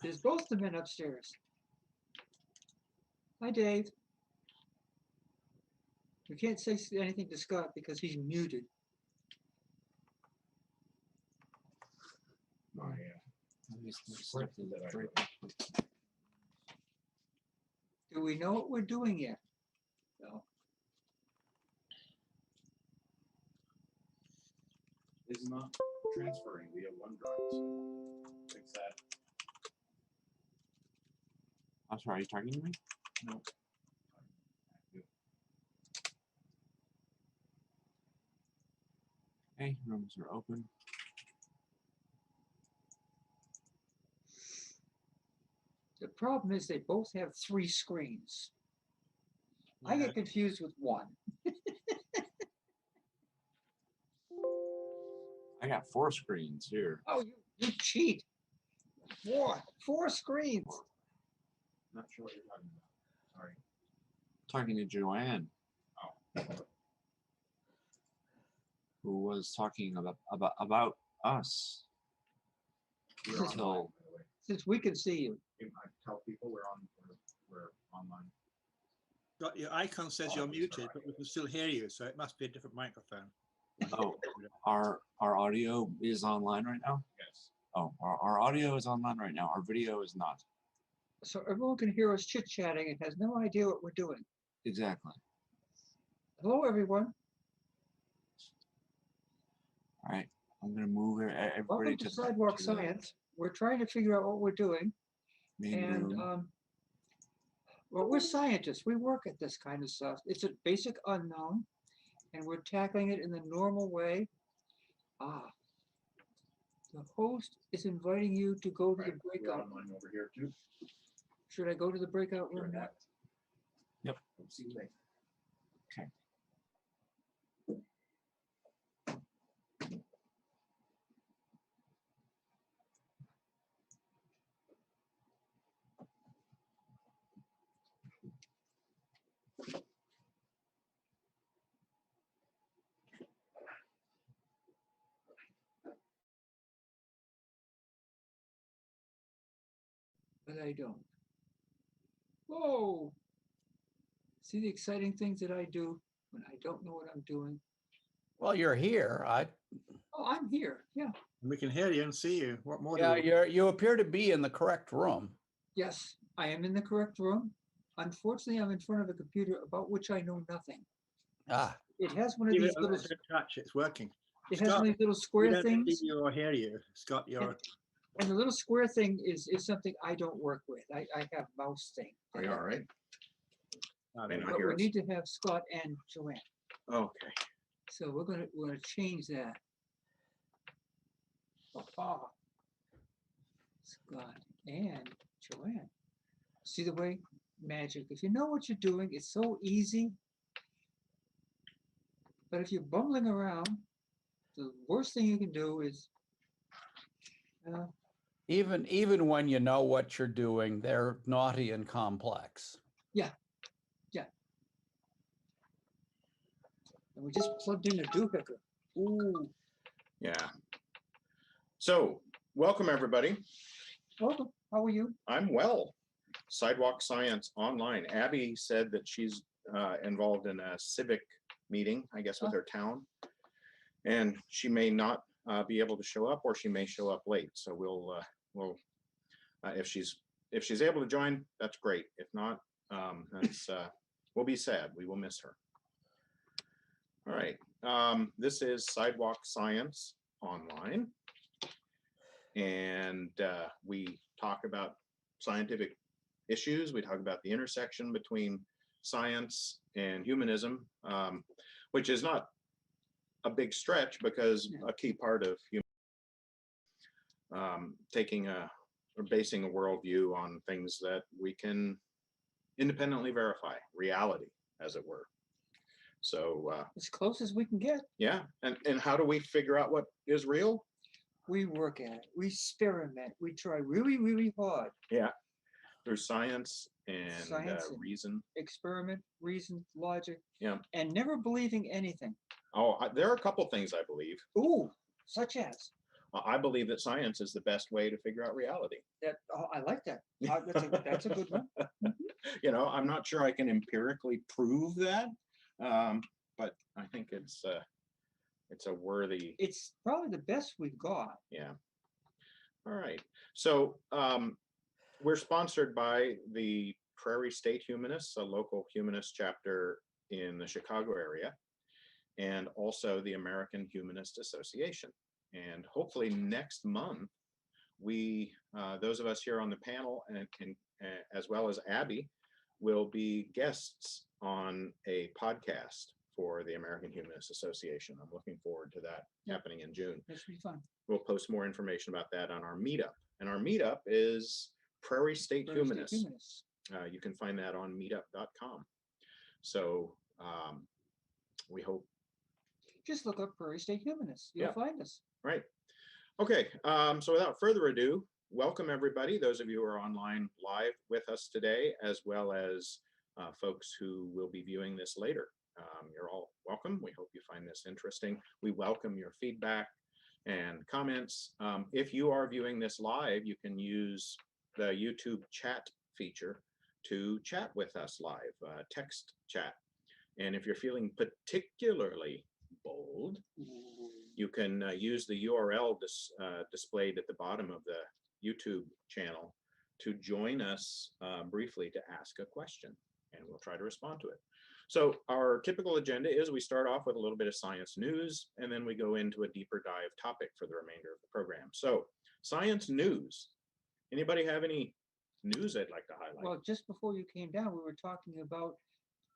There's both the men upstairs. Hi, Dave. We can't say anything to Scott because he's muted. My script that I wrote. Do we know what we're doing yet? No. Is not transferring via OneDrive, so fix that. I'm sorry, are you talking to me? No. Okay, rooms are open. The problem is they both have 3 screens. I get confused with one. I got 4 screens here. Oh, you cheat. 4 screens. Not sure what you're talking about. Sorry. Talking to Joanne, Oh. who was talking about us. We're online, Until by the way. Since we can see you. I tell people we're online. Got your icon says you're muted, but we can still hear you, so it must be a different microphone. oh, our audio is online right now. Yes. Oh, our audio is online right now. Our video is not. So everyone can hear us chit-chatting and has no idea what we're doing. Exactly. Hello, everyone. All right, I'm gonna move everybody Welcome to Sidewalk to the Science. We're trying to figure out what we're doing. main And room. well, we're scientists. We work at this kind of stuff. It's a basic unknown, and we're tackling it in the normal way. The host is inviting you to go to the We're breakout. online over here too. Should I go to the breakout You're room now? that. Yep. We'll see you later. Okay. But I don't. Whoa! See the exciting things that I do when I don't know what I'm doing? Well, you're here. Oh, I'm here. Yeah. We can hear you and see you. What more? Yeah, do we... you appear to be in the correct room. Yes, I am in the correct room. Unfortunately, I'm in front of a computer about which I know nothing. Ah, It has one of Give these it a little. little touch. It's working. It has Scott, one of these little We square don't things, see you or hear you, Scott. You're and the little square thing is something I don't work with. I have mouse thing. Are you all right? May not But hear we us. need to have Scott and Joanne. Okay. So we're gonna change that. Ah, Scott and Joanne. See the way? Magic. If you know what you're doing, it's so easy. But if you're bumbling around, the worst thing you can do is even when you know what you're doing, they're naughty and complex. and we just plugged in a doohickey. Ooh, Yeah. So, welcome everybody. welcome. How are you? I'm well. Sidewalk Science Online. Abby said that she's involved in a civic meeting, I guess, with her town, and she may not be able to show up, or she may show up late. So we'll if she's able to join, that's great. If not, that's we'll be sad. We will miss her. All right. This is Sidewalk Science Online, and we talk about scientific issues. We talk about the intersection between science and humanism, which is not a big stretch, because a key part of taking or basing a worldview on things that we can independently verify, reality, as it were. So As close as we can get. yeah, and how do we figure out what is real? We work at it. We experiment. We try really, really hard. Yeah, through science and Science and reason. Experiment, reason, logic, Yeah. and never believing anything. Oh, there are a couple things I believe. Ooh, such as. I believe that science is the best way to figure out reality. I like that. That's a good one. You know, I'm not sure I can empirically prove that, but I think it's a worthy. It's probably the best we've got. Yeah. All right. So we're sponsored by the Prairie State Humanists, a local humanist chapter in the Chicago area, and also the American Humanist Association. And hopefully next month, we, those of us here on the panel, and as well as Abby, will be guests on a podcast for the American Humanist Association. I'm looking forward to that happening in June. That should be fun. We'll post more information about that on our meetup. And our meetup is Prairie State Prairie State Humanists. Humanists. You can find that on meetup.com. So we hope. Just look up Prairie State Humanists. You'll find us. Right. Okay. So without further ado, welcome everybody. Those of you who are online live with us today, as well as folks who will be viewing this later. You're all welcome. We hope you find this interesting. We welcome your feedback and comments. If you are viewing this live, you can use the YouTube chat feature to chat with us live, text chat. And if you're feeling particularly bold, you can use the URL displayed at the bottom of the YouTube channel to join us briefly to ask a question, and we'll try to respond to it. So our typical agenda is we start off with a little bit of science news, and then we go into a deeper dive topic for the remainder of the program. So science news. Anybody have any news they'd like to highlight? Well, just before you came down, we were talking about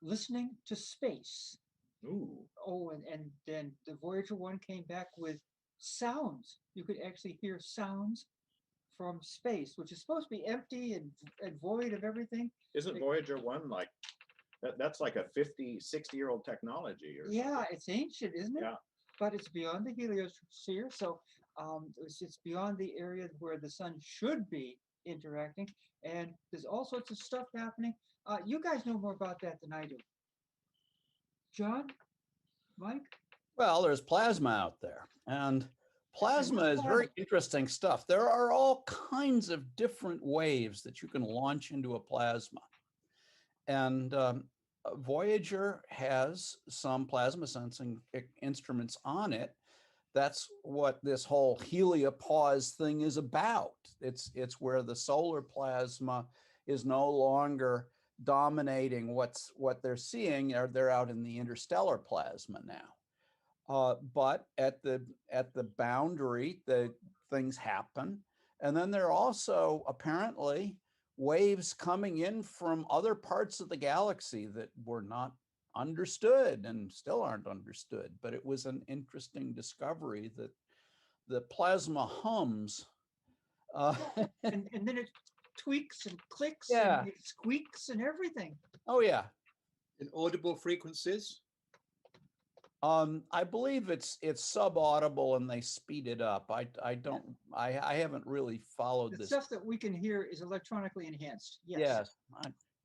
listening to space. Ooh. Oh, and then the Voyager 1 came back with sounds. You could actually hear sounds from space, which is supposed to be empty and void of everything. Isn't Voyager 1 like, that's like a 50, 60-year-old technology or Yeah, something? it's ancient, isn't it? Yeah. But it's beyond the heliosphere, so it's beyond the area where the sun should be interacting, and there's all sorts of stuff happening. You guys know more about that than I do. John? Mike? Well, there's plasma out there, and plasma is very interesting stuff. There are all kinds of different waves that you can launch into a plasma. And Voyager has some plasma sensing instruments on it. That's what this whole heliopause thing is about. It's where the solar plasma is no longer dominating what they're seeing. They're out in the interstellar plasma now. But at the boundary, the things happen. And then there are also apparently waves coming in from other parts of the galaxy that were not understood and still aren't understood. But it was an interesting discovery that the plasma hums. And then it tweaks and clicks Yeah. and it squeaks and everything. Oh, yeah. In audible frequencies. I believe it's subaudible and they speed it up. I haven't really followed The this. stuff that we can hear is electronically enhanced. Yes. Yes.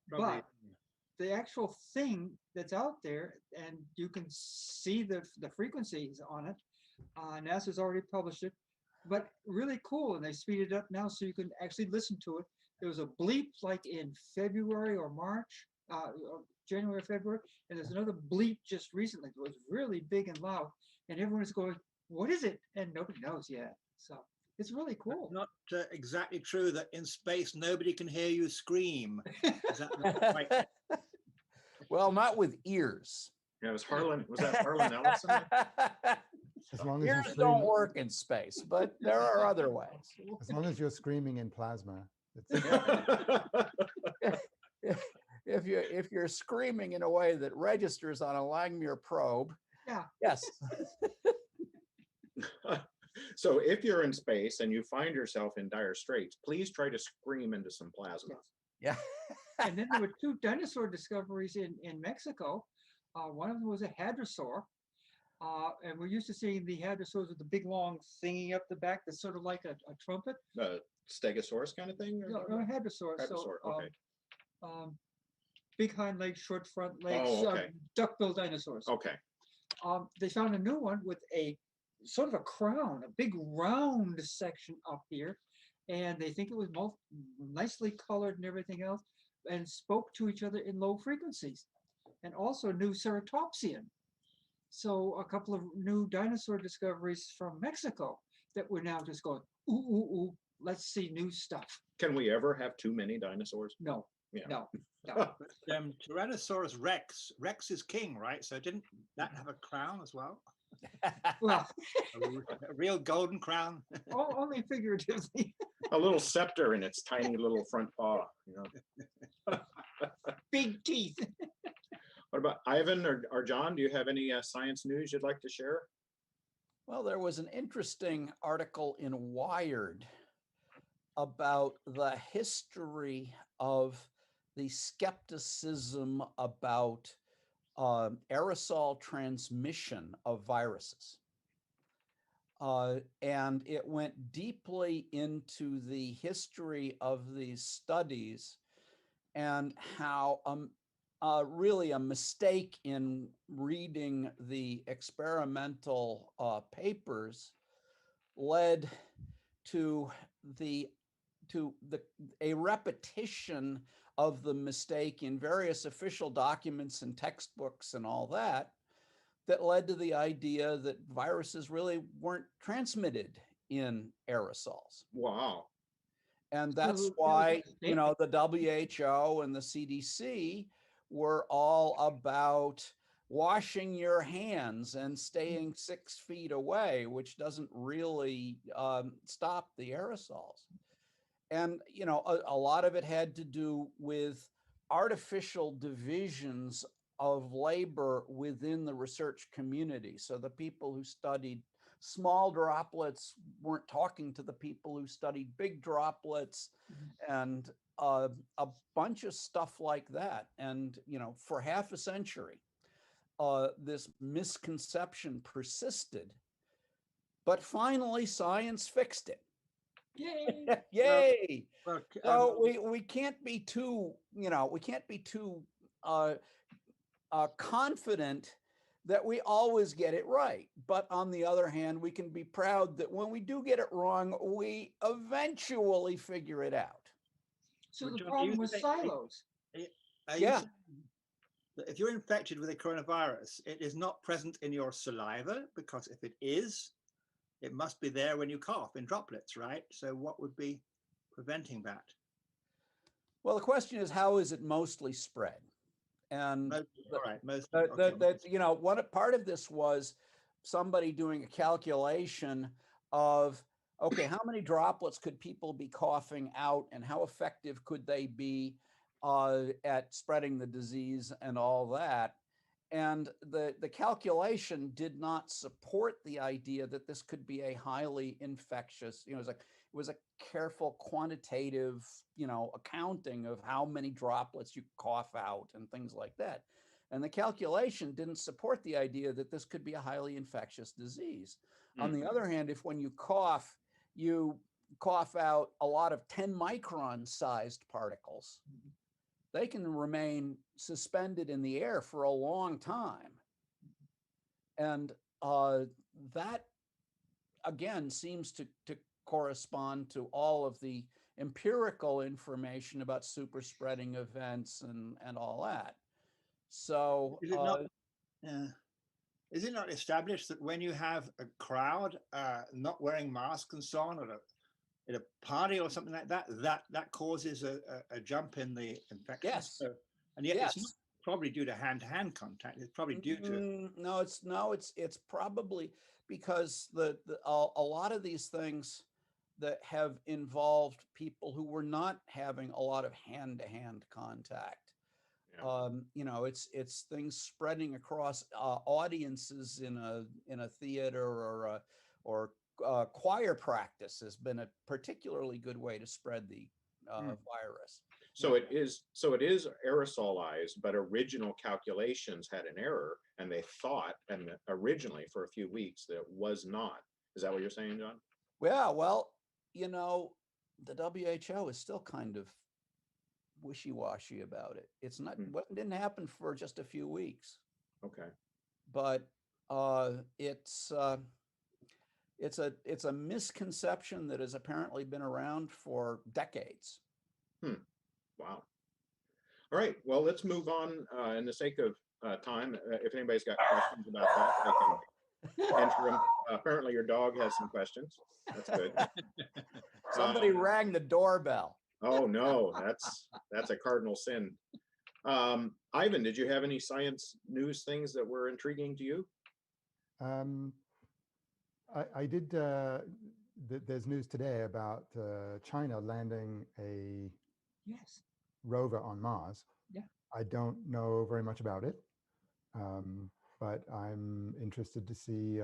Probably. But the actual thing that's out there, and you can see the frequencies on it. NASA's already published it, but really cool. And they speed it up now so you can actually listen to it. There was a bleep like in February or March, or January, February, and there's another bleep just recently. It was really big and loud, and everyone is going, "What is it?" And nobody knows yet. So it's really cool. Not exactly true that in space nobody can hear you scream. Is that not right? Well, not with ears. Yeah, was that Harlan Ellison? As long as you're Ears don't screaming, work in space, but there are other ways. as long as you're screaming in plasma. If you're screaming in a way that registers on a Langmuir probe, Yeah. yes. So if you're in space and you find yourself in dire straits, please try to scream into some plasma. Yeah. And then there were two dinosaur discoveries in Mexico. One of them was a hadrosaur. And we're used to seeing the hadrosaurs with the big long thingy up the back that's sort of like a trumpet. Stegosaurus kind of thing? Or No, hadrosaur. Hadrosaur, okay. Big hind legs, short front legs, Oh, okay. duck-billed dinosaurs. Okay. They found a new one with a sort of a crown, a big round section up here. And they think it was nicely colored and everything else, and spoke to each other in low frequencies, and also knew ceratopsian. So a couple of new dinosaur discoveries from Mexico that we're now just going, ooh, ooh, ooh, let's see new stuff. Can we ever have too many dinosaurs? No, Yeah. no, no. But, Tyrannosaurus Rex is king, right? So didn't that have a crown as well? Well, A real golden crown? only figuratively. A little scepter in its tiny little front paw. You know? Big teeth. What about Ivan or John? Do you have any science news you'd like to share? Well, there was an interesting article in Wired about the history of the skepticism about aerosol transmission of viruses. And it went deeply into the history of these studies and how really a mistake in reading the experimental papers led to a repetition of the mistake in various official documents and textbooks and all that led to the idea that viruses really weren't transmitted in aerosols. Wow. And that's So, why, you know, the WHO and the CDC were all about washing your hands and staying 6 feet away, which doesn't really stop the aerosols. And, you know, a lot of it had to do with artificial divisions of labor within the research community. So the people who studied small droplets weren't talking to the people who studied big droplets, and a bunch of stuff like that. And, you know, for half a century, this misconception persisted, but finally science fixed it. Yay. Yay. Well, So we can't be too, you know, we can't be too confident that we always get it right. But on the other hand, we can be proud that when we do get it wrong, we eventually figure it out. So Well, the John, problem you was think- silos. Are you Yeah. saying that if you're infected with a coronavirus, it is not present in your saliva? Because if it is, it must be there when you cough in droplets, right? So what would be preventing that? Well, the question is, how is it mostly spread? And All right, most. you know, part of this was somebody doing a calculation of, okay, how many droplets could people be coughing out, and how effective could they be at spreading the disease and all that? And the calculation did not support the idea that this could be a highly infectious, you know, it was a careful quantitative, you know, accounting of how many droplets you cough out and things like that. And the calculation didn't support the idea that this could be a highly infectious disease. On the other hand, if when you cough out a lot of 10 micron sized particles, they can remain suspended in the air for a long time. And that, again, seems to correspond to all of the empirical information about super spreading events and all that. So Is it not established that when you have a crowd not wearing masks and so on at a party or something like that, that causes a jump in the infection? Yes. So, and yet Yes. it's not probably due to hand-to-hand contact. It's probably due to it's probably because a lot of these things that have involved people who were not having a lot of hand-to-hand contact. Yeah. You know, it's things spreading across audiences in a theater or choir practice has been a particularly good way to spread the virus. So it is aerosolized, but original calculations had an error, and they thought, and originally for a few weeks, that it was not. Is that what you're saying, John? Yeah, well, you know, the WHO is still kind of wishy-washy about it. It's not, what didn't happen for just a few weeks, Okay. but it's it's a misconception that has apparently been around for decades. Wow. All right. Well, let's move on. In the sake of time, if anybody's got questions about that, they can enter them. Apparently, your dog has some questions. That's good. Somebody rang the doorbell. Oh no, that's a cardinal sin. Ivan, did you have any science news things that were intriguing to you? I did. There's news today about China landing a Yes. rover on Mars. Yeah. I don't know very much about it, but I'm interested to see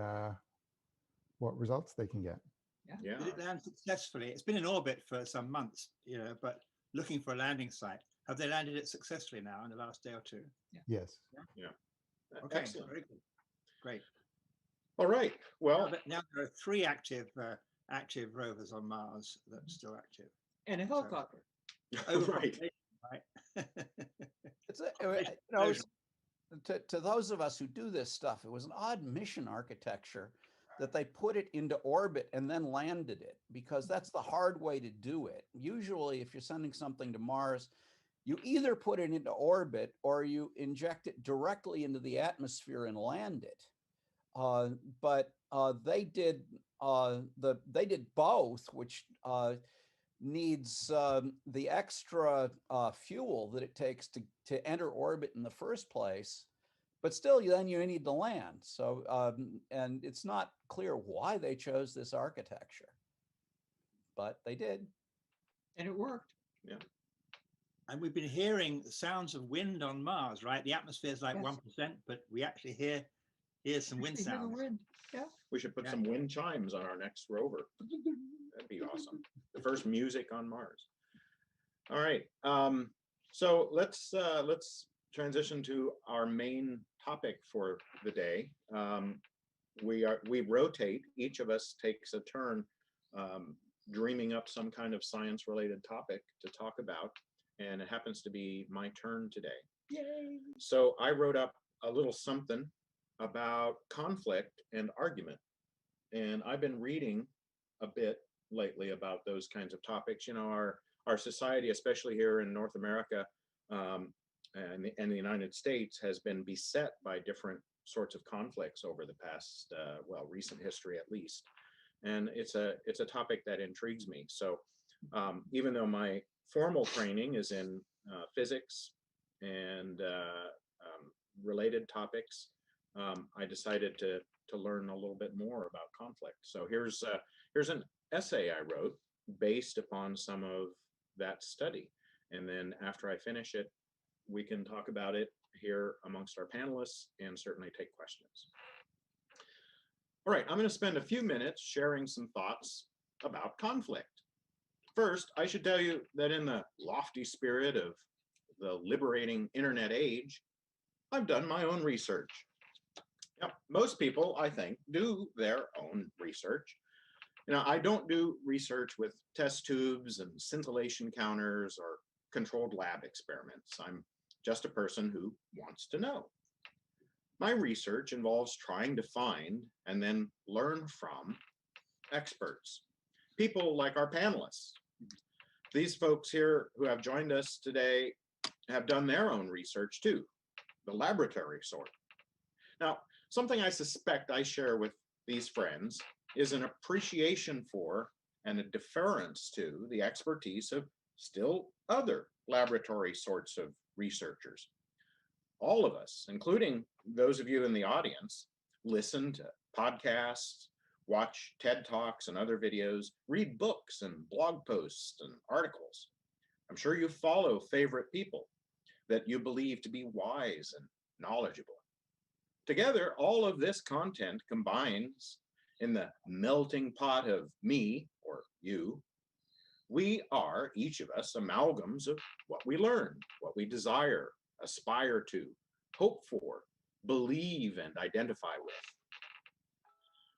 what results they can get. Yeah. Did it land successfully? It's been in orbit for some months, but looking for a landing site. Have they landed it successfully now in the last day or two? Yes. Okay, Excellent. very good. Great. All right. Well, Now there are 3 active rovers on Mars that are still active. And a helicopter. right. Right. It's to those of us who do this stuff, it was an odd mission architecture that they put it into orbit and then landed it, because that's the hard way to do it. Usually, if you're sending something to Mars, you either put it into orbit or you inject it directly into the atmosphere and land it. But they did both, which needs the extra fuel that it takes to enter orbit in the first place. But still, then you need to land. So, and it's not clear why they chose this architecture, but they did. And it worked. Yeah. And we've been hearing sounds of wind on Mars, right? The atmosphere is like Yes. 1%, but we actually hear some wind Actually hear the sounds. wind. Yeah. We should put Yeah. some wind chimes on our next rover. That'd be awesome. The first music on Mars. All right. So let's transition to our main topic for the day. We rotate. Each of us takes a turn dreaming up some kind of science-related topic to talk about, and it happens to be my turn today. Yay. So I wrote up a little something about conflict and argument, and I've been reading a bit lately about those kinds of topics. You know, our society, especially here in North America and the United States, has been beset by different sorts of conflicts over the past, recent history at least. And it's a topic that intrigues me. So even though my formal training is in physics and related topics, I decided to learn a little bit more about conflict. So here's an essay I wrote based upon some of that study. And then after I finish it, we can talk about it here amongst our panelists and certainly take questions. All right, I'm going to spend a few minutes sharing some thoughts about conflict. First, I should tell you that in the lofty spirit of the liberating internet age, I've done my own research. Now, most people, I think, do their own research. You know, I don't do research with test tubes and scintillation counters or controlled lab experiments. I'm just a person who wants to know. My research involves trying to find and then learn from experts, people like our panelists. These folks here who have joined us today have done their own research too, the laboratory sort. Now, something I suspect I share with these friends is an appreciation for and a deference to the expertise of still other laboratory sorts of researchers. All of us, including those of you in the audience, listen to podcasts, watch TED Talks and other videos, read books and blog posts and articles. I'm sure you follow favorite people that you believe to be wise and knowledgeable. Together, all of this content combines in the melting pot of me, or you. We are, each of us, amalgams of what we learn, what we desire, aspire to, hope for, believe, and identify with.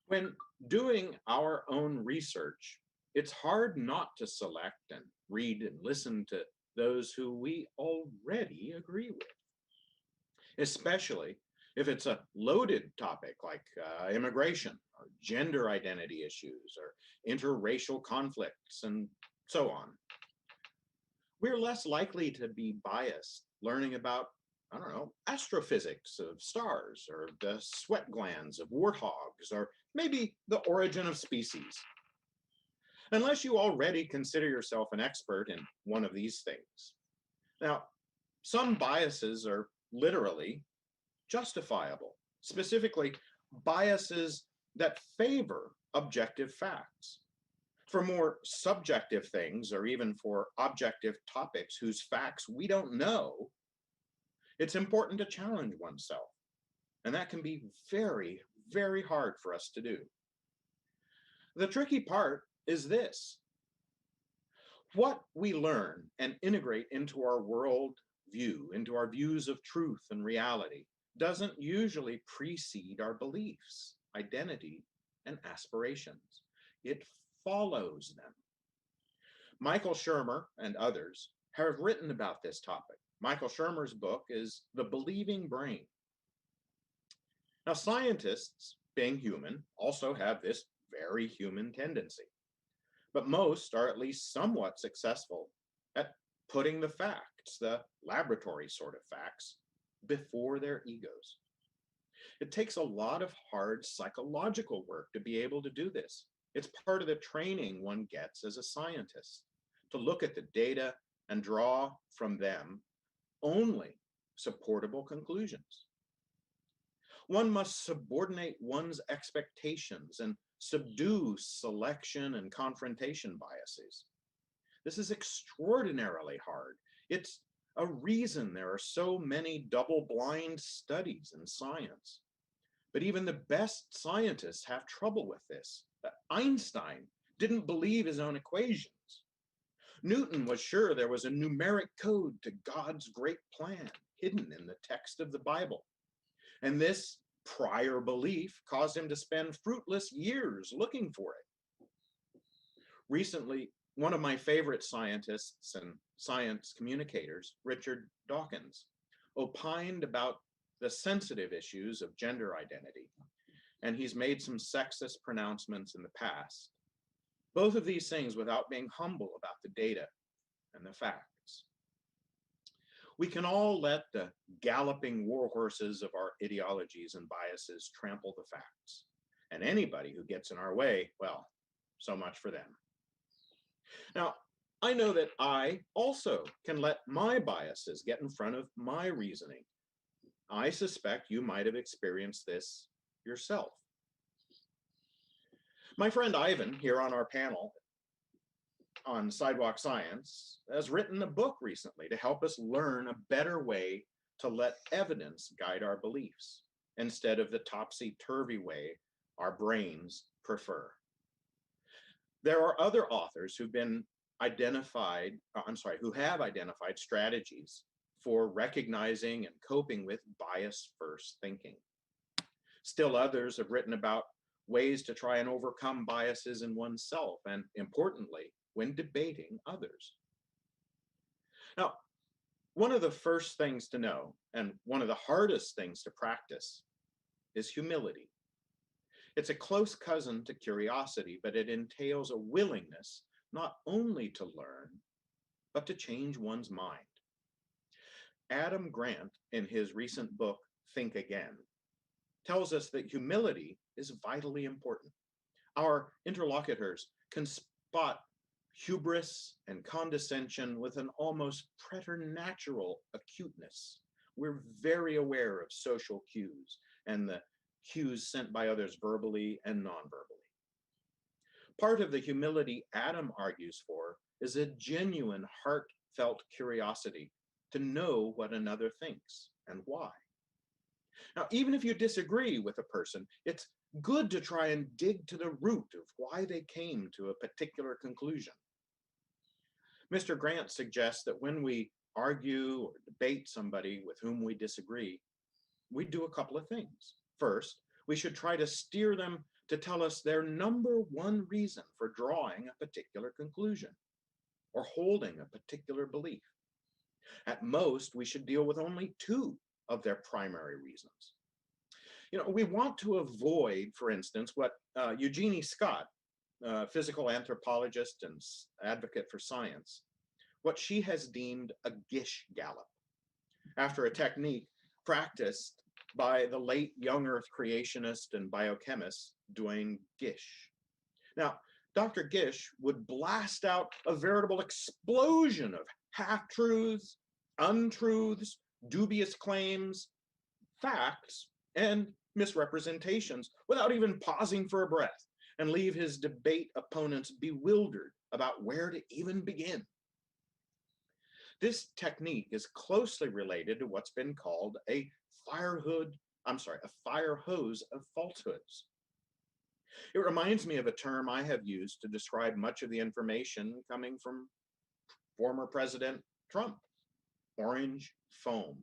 When doing our own research, it's hard not to select and read and listen to those who we already agree with, especially If it's a loaded topic like immigration or gender identity issues or interracial conflicts and so on, we're less likely to be biased learning about, I don't know, astrophysics of stars or the sweat glands of warthogs or maybe the origin of species, unless you already consider yourself an expert in one of these things. Now, some biases are literally justifiable, specifically biases that favor objective facts. For more subjective things, or even for objective topics whose facts we don't know, it's important to challenge oneself. And that can be very, very hard for us to do. The tricky part is this: what we learn and integrate into our world view, into our views of truth and reality, doesn't usually precede our beliefs, identity, and aspirations. It follows them. Michael Shermer and others have written about this topic. Michael Shermer's book is The Believing Brain. Now, scientists, being human, also have this very human tendency, but most are at least somewhat successful at putting the facts, the laboratory sort of facts, before their egos. It takes a lot of hard psychological work to be able to do this. It's part of the training one gets as a scientist, to look at the data and draw from them only supportable conclusions. One must subordinate one's expectations and subdue selection and confrontation biases. This is extraordinarily hard. It's a reason there are so many double-blind studies in science. But even the best scientists have trouble with this. Einstein didn't believe his own equations. Newton was sure there was a numeric code to God's great plan hidden in the text of the Bible. And this prior belief caused him to spend fruitless years looking for it. Recently, one of my favorite scientists and science communicators, Richard Dawkins, opined about the sensitive issues of gender identity, and he's made some sexist pronouncements in the past. Both of these things without being humble about the data and the facts. We can all let the galloping war horses of our ideologies and biases trample the facts. And anybody who gets in our way, well, so much for them. Now, I know that I also can let my biases get in front of my reasoning. I suspect you might have experienced this yourself. My friend Ivan, here on our panel on Sidewalk Science, has written a book recently to help us learn a better way to let evidence guide our beliefs instead of the topsy-turvy way our brains prefer. There are other authors who have identified strategies for recognizing and coping with bias-first thinking. Still others have written about ways to try and overcome biases in oneself and, importantly, when debating others. Now, one of the first things to know, and one of the hardest things to practice, is humility. It's a close cousin to curiosity, but it entails a willingness not only to learn, but to change one's mind. Adam Grant, in his recent book, Think Again, tells us that humility is vitally important. Our interlocutors can spot hubris and condescension with an almost preternatural acuteness. We're very aware of social cues and the cues sent by others verbally and non-verbally. Part of the humility Adam argues for is a genuine, heartfelt curiosity to know what another thinks and why. Now, even if you disagree with a person, it's good to try and dig to the root of why they came to a particular conclusion. Mr. Grant suggests that when we argue or debate somebody with whom we disagree, we do a couple of things. First, we should try to steer them to tell us their number one reason for drawing a particular conclusion or holding a particular belief. At most, we should deal with only two of their primary reasons. We want to avoid, for instance, what Eugenie Scott, physical anthropologist and advocate for science, what she has deemed a gish gallop, after a technique practiced by the late young Earth creationist and biochemist Duane Gish. Now, Dr. Gish would blast out a veritable explosion of half-truths, untruths, dubious claims, facts, and misrepresentations without even pausing for a breath, and leave his debate opponents bewildered about where to even begin. This technique is closely related to what's been called a fire hose of falsehoods. It reminds me of a term I have used to describe much of the information coming from former President Trump: orange foam.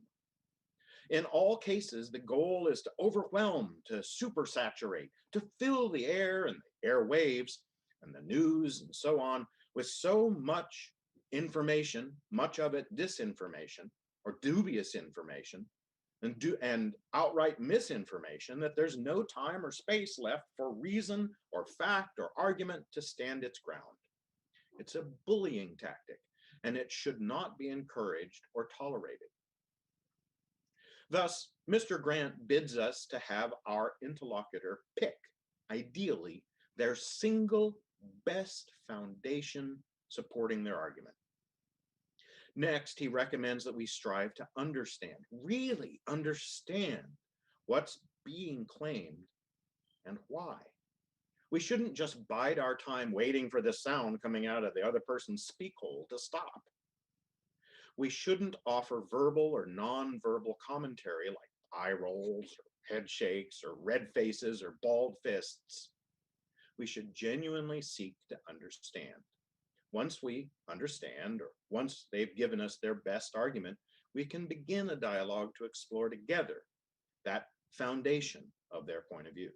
In all cases, the goal is to overwhelm, to supersaturate, to fill the air and the airwaves and the news and so on with so much information, much of it disinformation or dubious information, and outright misinformation, that there's no time or space left for reason or fact or argument to stand its ground. It's a bullying tactic, and it should not be encouraged or tolerated. Thus, Mr. Grant bids us to have our interlocutor pick, ideally, their single best foundation supporting their argument. Next, he recommends that we strive to understand, really understand, what's being claimed and why. We shouldn't just bide our time waiting for the sound coming out of the other person's speak hole to stop. We shouldn't offer verbal or non-verbal commentary like eye rolls or head shakes or red faces or bald fists. We should genuinely seek to understand. Once we understand, or once they've given us their best argument, we can begin a dialogue to explore together that foundation of their point of view.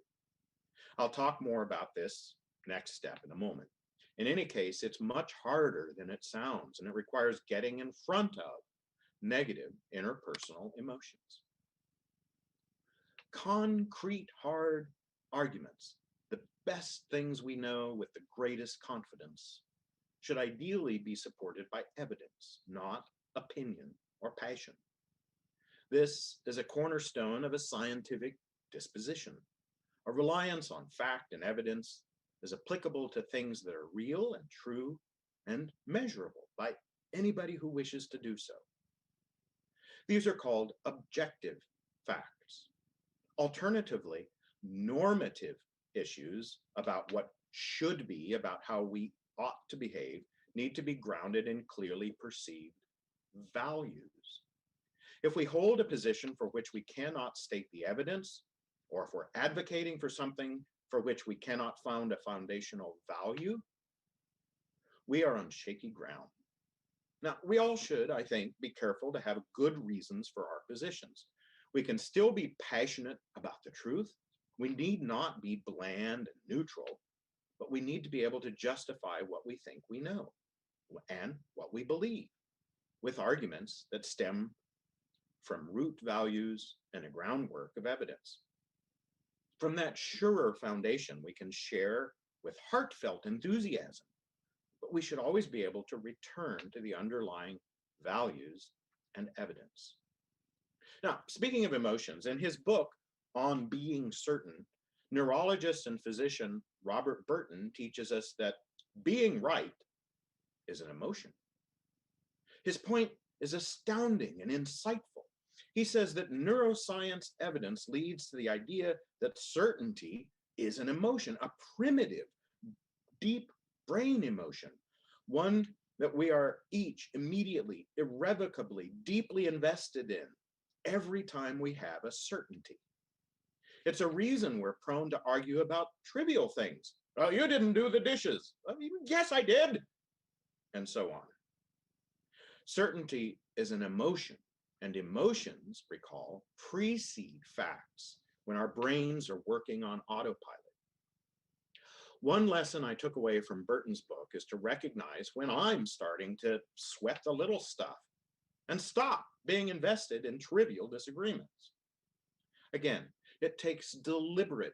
I'll talk more about this next step in a moment. In any case, it's much harder than it sounds, and it requires getting in front of negative interpersonal emotions. Concrete, hard arguments, the best things we know with the greatest confidence, should ideally be supported by evidence, not opinion or passion. This is a cornerstone of a scientific disposition. A reliance on fact and evidence is applicable to things that are real and true and measurable by anybody who wishes to do so. These are called objective facts. Alternatively, normative issues about what should be, about how we ought to behave, need to be grounded in clearly perceived values. If we hold a position for which we cannot state the evidence, or if we're advocating for something for which we cannot found a foundational value, we are on shaky ground. Now, we all should, I think, be careful to have good reasons for our positions. We can still be passionate about the truth. We need not be bland and neutral, but we need to be able to justify what we think we know and what we believe with arguments that stem from root values and a groundwork of evidence. From that surer foundation, we can share with heartfelt enthusiasm, but we should always be able to return to the underlying values and evidence. Now, speaking of emotions, in his book On Being Certain, neurologist and physician Robert Burton teaches us that being right is an emotion. His point is astounding and insightful. He says that neuroscience evidence leads to the idea that certainty is an emotion, a primitive, deep brain emotion, one that we are each immediately, irrevocably, deeply invested in every time we have a certainty. It's a reason we're prone to argue about trivial things. Well, you didn't do the dishes. Well, yes, I did. And so on. Certainty is an emotion, and emotions, recall, precede facts when our brains are working on autopilot. One lesson I took away from Burton's book is to recognize when I'm starting to sweat the little stuff and stop being invested in trivial disagreements. Again, It takes deliberate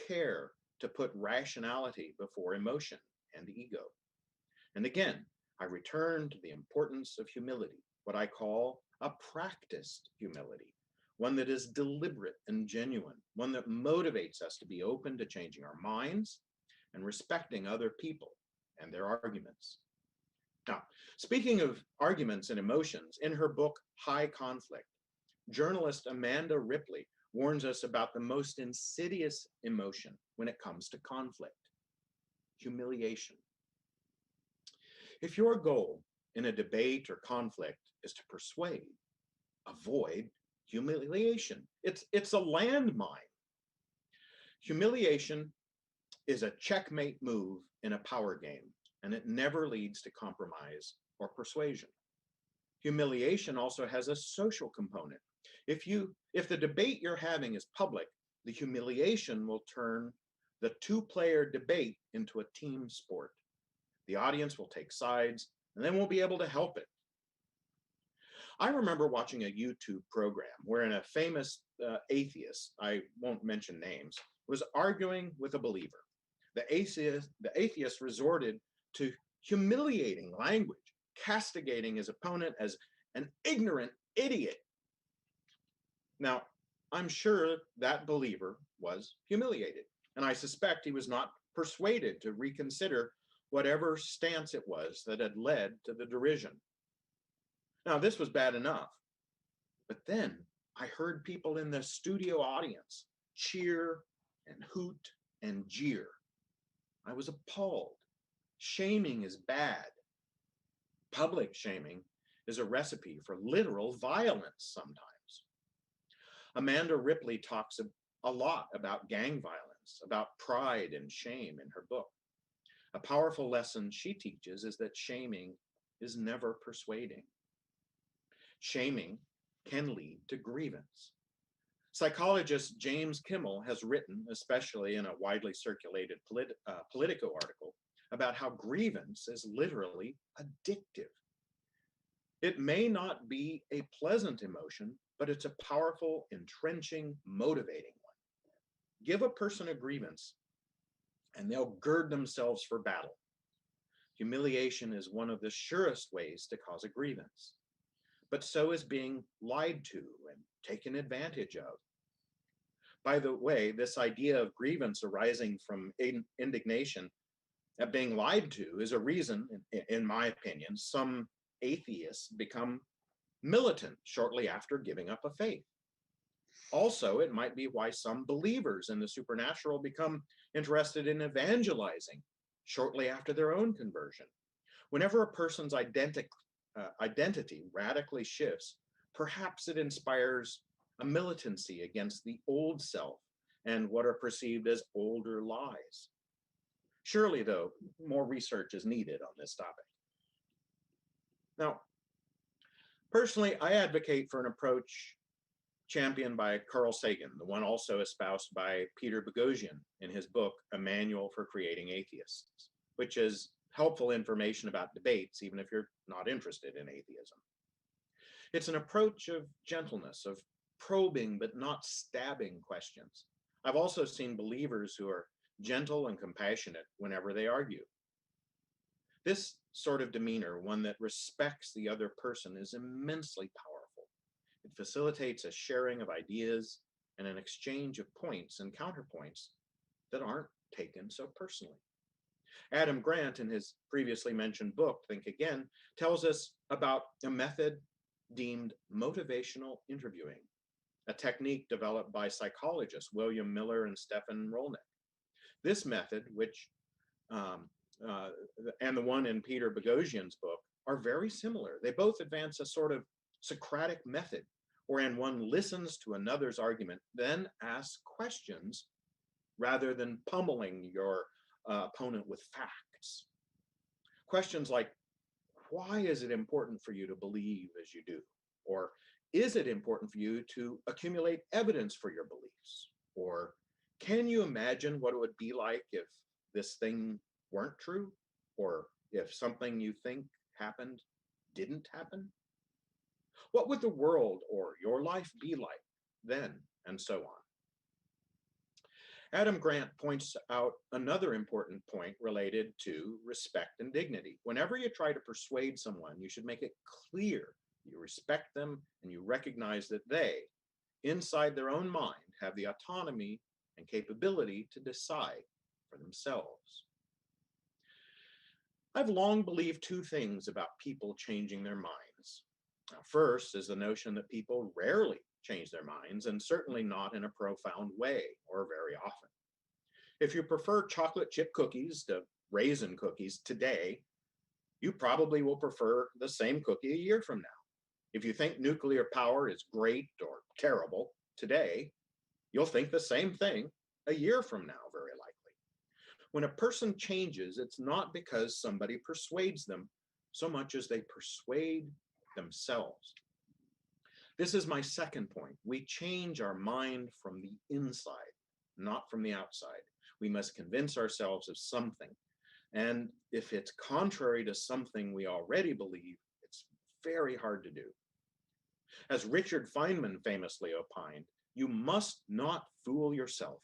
care to put rationality before emotion and ego. And again, I return to the importance of humility, what I call a practiced humility, one that is deliberate and genuine, one that motivates us to be open to changing our minds and respecting other people and their arguments. Now, speaking of arguments and emotions, in her book, High Conflict, journalist Amanda Ripley warns us about the most insidious emotion when it comes to conflict: humiliation. If your goal in a debate or conflict is to persuade, avoid humiliation. It's a landmine. Humiliation is a checkmate move in a power game, and it never leads to compromise or persuasion. Humiliation also has a social component. If the debate you're having is public, the humiliation will turn the two-player debate into a team sport. The audience will take sides, and they won't be able to help it. I remember watching a YouTube program wherein a famous atheist, I won't mention names, was arguing with a believer. The atheist resorted to humiliating language, castigating his opponent as an ignorant idiot. Now, I'm sure that believer was humiliated, and I suspect he was not persuaded to reconsider whatever stance it was that had led to the derision. Now, this was bad enough, but then I heard people in the studio audience cheer and hoot and jeer. I was appalled. Shaming is bad. Public shaming is a recipe for literal violence sometimes. Amanda Ripley talks a lot about gang violence, about pride and shame in her book. A powerful lesson she teaches is that shaming is never persuading. Shaming can lead to grievance. Psychologist James Kimmel has written, especially in a widely circulated Politico article, about how grievance is literally addictive. It may not be a pleasant emotion, but it's a powerful, entrenching, motivating one. Give a person a grievance, and they'll gird themselves for battle. Humiliation is one of the surest ways to cause a grievance, but so is being lied to and taken advantage of. By the way, this idea of grievance arising from indignation at being lied to is a reason, in my opinion, some atheists become militant shortly after giving up a faith. Also, it might be why some believers in the supernatural become interested in evangelizing shortly after their own conversion. Whenever a person's identity radically shifts, perhaps it inspires a militancy against the old self and what are perceived as older lies. Surely, though, more research is needed on this topic. Now, personally, I advocate for an approach championed by Carl Sagan, the one also espoused by Peter Boghossian in his book, A Manual for Creating Atheists, which is helpful information about debates, even if you're not interested in atheism. It's an approach of gentleness, of probing but not stabbing questions. I've also seen believers who are gentle and compassionate whenever they argue. This sort of demeanor, one that respects the other person, is immensely powerful. It facilitates a sharing of ideas and an exchange of points and counterpoints that aren't taken so personally. Adam Grant, in his previously mentioned book, Think Again, tells us about a method deemed motivational interviewing, a technique developed by psychologists William Miller and Stefan Rolnick. This method, which and the one in Peter Boghossian's book, are very similar. They both advance a sort of Socratic method, wherein one listens to another's argument, then asks questions rather than pummeling your opponent with facts. Questions like, why is it important for you to believe as you do? Or is it important for you to accumulate evidence for your beliefs? Or can you imagine what it would be like if this thing weren't true? Or if something you think happened didn't happen? What would the world or your life be like then? And so on. Adam Grant points out another important point related to respect and dignity. Whenever you try to persuade someone, you should make it clear you respect them and you recognize that they, inside their own mind, have the autonomy and capability to decide for themselves. I've long believed two things about people changing their minds. Now, first is the notion that people rarely change their minds, and certainly not in a profound way or very often. If you prefer chocolate chip cookies to raisin cookies today, you probably will prefer the same cookie a year from now. If you think nuclear power is great or terrible today, you'll think the same thing a year from now, very likely. When a person changes, it's not because somebody persuades them so much as they persuade themselves. This is my second point. We change our mind from the inside, not from the outside. We must convince ourselves of something. And if it's contrary to something we already believe, it's very hard to do. As Richard Feynman famously opined, you must not fool yourself,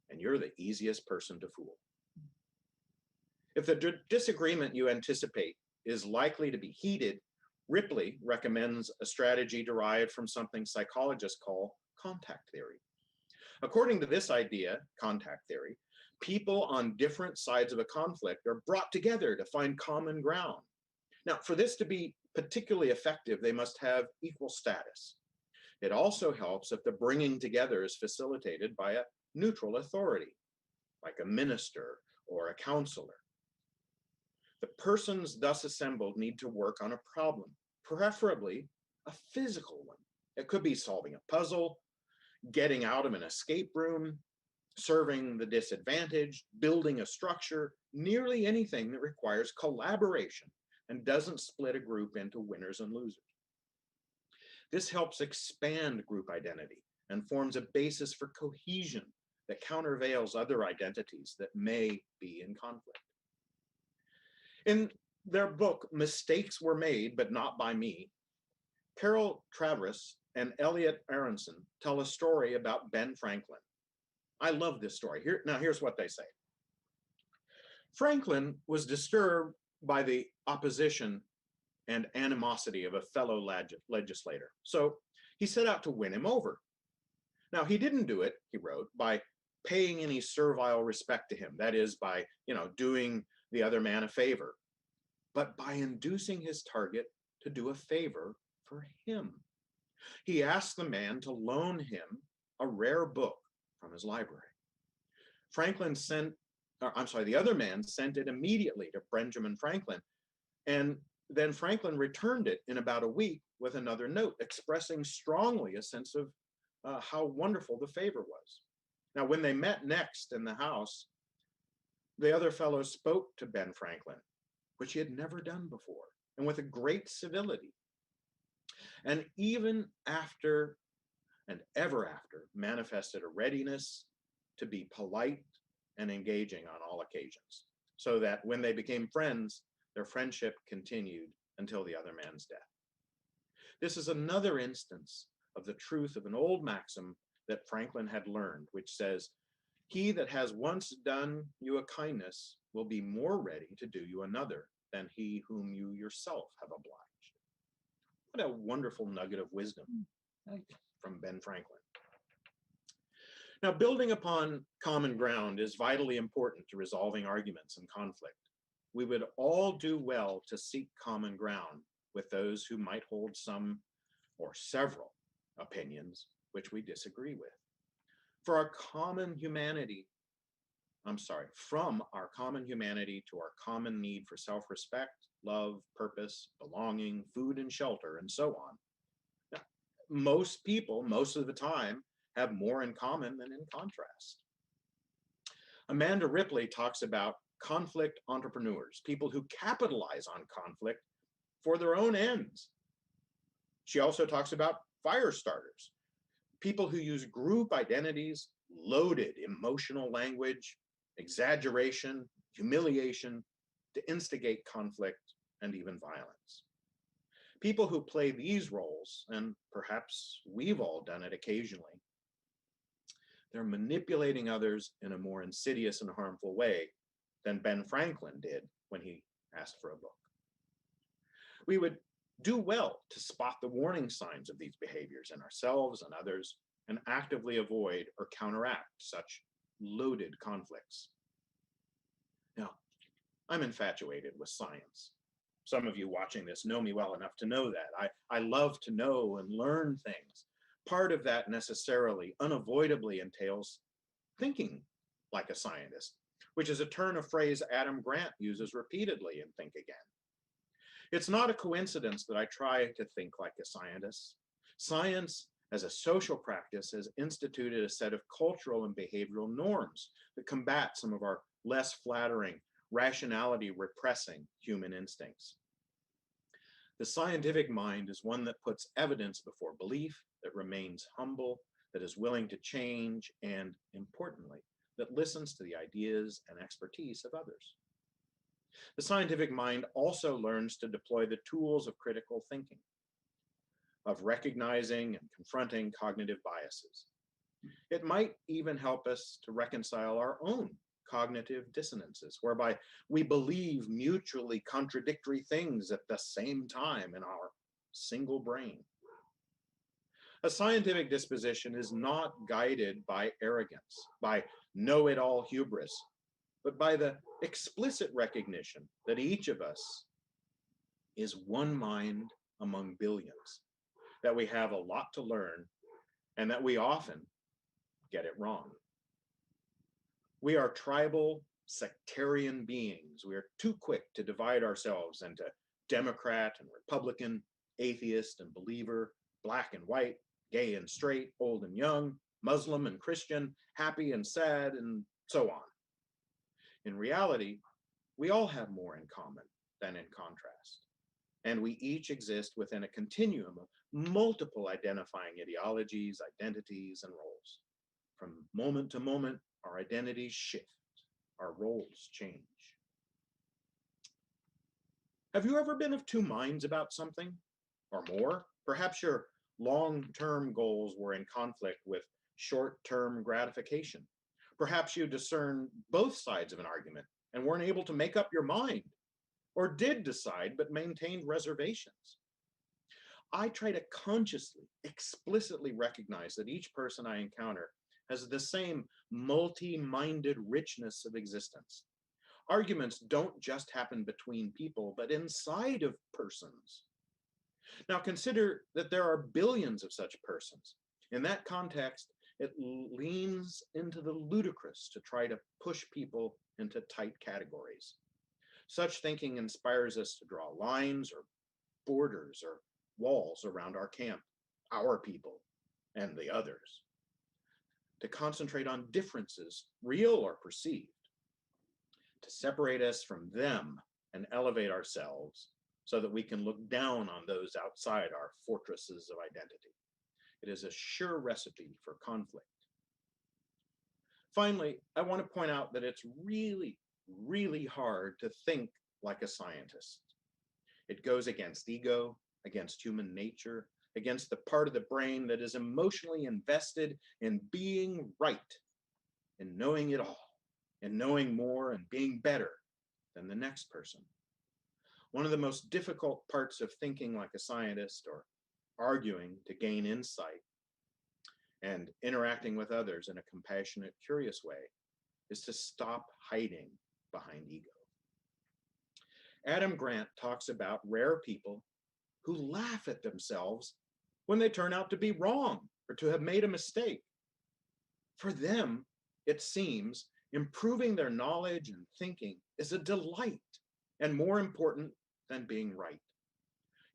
and you're the easiest person to fool. If the disagreement you anticipate is likely to be heated, Ripley recommends a strategy derived from something psychologists call contact theory. According to this idea, contact theory, people on different sides of a conflict are brought together to find common ground. Now, for this to be particularly effective, they must have equal status. It also helps if the bringing together is facilitated by a neutral authority, like a minister or a counselor. The persons thus assembled need to work on a problem, preferably a physical one. It could be solving a puzzle, getting out of an escape room, serving the disadvantaged, building a structure, nearly anything that requires collaboration and doesn't split a group into winners and losers. This helps expand group identity and forms a basis for cohesion that countervails other identities that may be in conflict. In their book, Mistakes Were Made, But Not By Me, Carol Travers and Elliot Aronson tell a story about Ben Franklin. I love this story. Here's what they say. Franklin was disturbed by the opposition and animosity of a fellow legislator, so he set out to win him over. Now, he didn't do it, he wrote, by paying any servile respect to him, that is, by doing the other man a favor, but by inducing his target to do a favor for him. He asked the man to loan him a rare book from his library. The other man sent it immediately to Benjamin Franklin, and then Franklin returned it in about a week with another note expressing strongly a sense of how wonderful the favor was. Now, when they met next in the house, the other fellow spoke to Ben Franklin, which he had never done before, and with a great civility. And even after and ever after, manifested a readiness to be polite and engaging on all occasions, so that when they became friends, their friendship continued until the other man's death. This is another instance of the truth of an old maxim that Franklin had learned, which says, "He that has once done you a kindness will be more ready to do you another than he whom you yourself have obliged." What a wonderful nugget of wisdom from Ben Franklin. Now, building upon common ground is vitally important to resolving arguments and conflict. We would all do well to seek common ground with those who might hold some or several opinions which we disagree with. From our common humanity to our common need for self-respect, love, purpose, belonging, food and shelter, and so on. Now, most people, most of the time, have more in common than in contrast. Amanda Ripley talks about conflict entrepreneurs, people who capitalize on conflict for their own ends. She also talks about fire starters, people who use group identities, loaded emotional language, exaggeration, humiliation to instigate conflict and even violence. People who play these roles, and perhaps we've all done it occasionally, they're manipulating others in a more insidious and harmful way than Ben Franklin did when he asked for a book. We would do well to spot the warning signs of these behaviors in ourselves and others and actively avoid or counteract such loaded conflicts. Now, I'm infatuated with science. Some of you watching this know me well enough to know that. I love to know and learn things. Part of that necessarily, unavoidably entails thinking like a scientist, which is a turn of phrase Adam Grant uses repeatedly in Think Again. It's not a coincidence that I try to think like a scientist. Science, as a social practice, has instituted a set of cultural and behavioral norms that combat some of our less flattering, rationality repressing human instincts. The scientific mind is one that puts evidence before belief, that remains humble, that is willing to change, and importantly, that listens to the ideas and expertise of others. The scientific mind also learns to deploy the tools of critical thinking, of recognizing and confronting cognitive biases. It might even help us to reconcile our own cognitive dissonances, whereby we believe mutually contradictory things at the same time in our single brain. A scientific disposition is not guided by arrogance, by know-it-all hubris, but by the explicit recognition that each of us is one mind among billions, that we have a lot to learn, and that we often get it wrong. We are tribal, sectarian beings. We are too quick to divide ourselves into Democrat and Republican, atheist and believer, black and white, gay and straight, old and young, Muslim and Christian, happy and sad, and so on. In reality, we all have more in common than in contrast, and we each exist within a continuum of multiple identifying ideologies, identities, and roles. From moment to moment, our identities shift, our roles change. Have you ever been of two minds about something or more? Perhaps your long-term goals were in conflict with short-term gratification. Perhaps you discern both sides of an argument and weren't able to make up your mind, or did decide but maintained reservations. I try to consciously, explicitly recognize that each person I encounter has the same multi-minded richness of existence. Arguments don't just happen between people, but inside of persons. Now consider that there are billions of such persons. In that context, it leans into the ludicrous to try to push people into tight categories. Such thinking inspires us to draw lines or borders or walls around our camp, our people, and the others. To concentrate on differences, real or perceived, to separate us from them and elevate ourselves so that we can look down on those outside our fortresses of identity. It is a sure recipe for conflict. Finally, I want to point out that it's really, really hard to think like a scientist. It goes against ego, against human nature, against the part of the brain that is emotionally invested in being right, in knowing it all, in knowing more and being better than the next person. One of the most difficult parts of thinking like a scientist or arguing to gain insight and interacting with others in a compassionate, curious way is to stop hiding behind ego. Adam Grant talks about rare people who laugh at themselves when they turn out to be wrong or to have made a mistake. For them, it seems, improving their knowledge and thinking is a delight and more important than being right.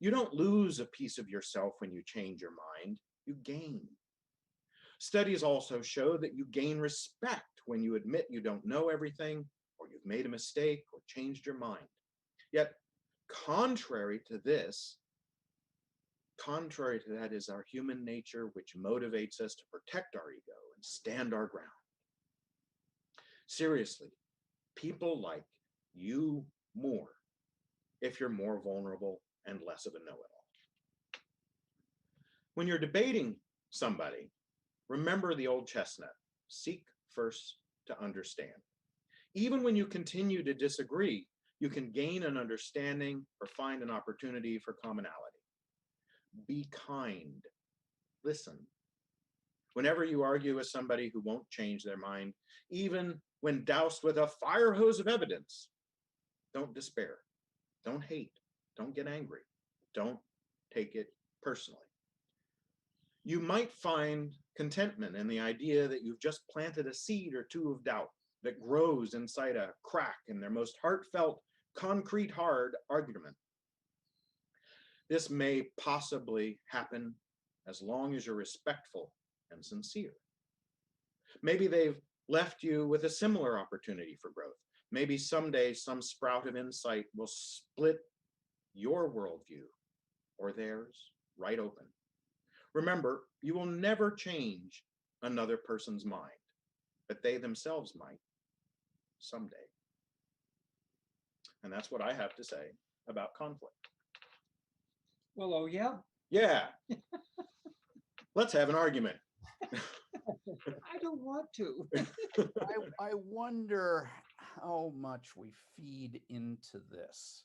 You don't lose a piece of yourself when you change your mind, you gain. Studies also show that you gain respect when you admit you don't know everything, or you've made a mistake or changed your mind. Yet, contrary to that is our human nature, which motivates us to protect our ego and stand our ground. Seriously, people like you more if you're more vulnerable and less of a know-it-all. When you're debating somebody, remember the old chestnut. seek first to understand. Even when you continue to disagree, you can gain an understanding or find an opportunity for commonality. Be kind. Listen. Whenever you argue with somebody who won't change their mind, even when doused with a fire hose of evidence, don't despair. Don't hate. Don't get angry. Don't take it personally. You might find contentment in the idea that you've just planted a seed or two of doubt that grows inside a crack in their most heartfelt, concrete, hard argument. This may possibly happen as long as you're respectful and sincere. Maybe they've left you with a similar opportunity for growth. Maybe someday some sprout of insight will split your worldview or theirs right open. Remember, you will never change another person's mind, but they themselves might someday. And that's what I have to say about conflict. Well, oh yeah, Yeah. Let's have an argument. I don't want to. I wonder how much we feed into this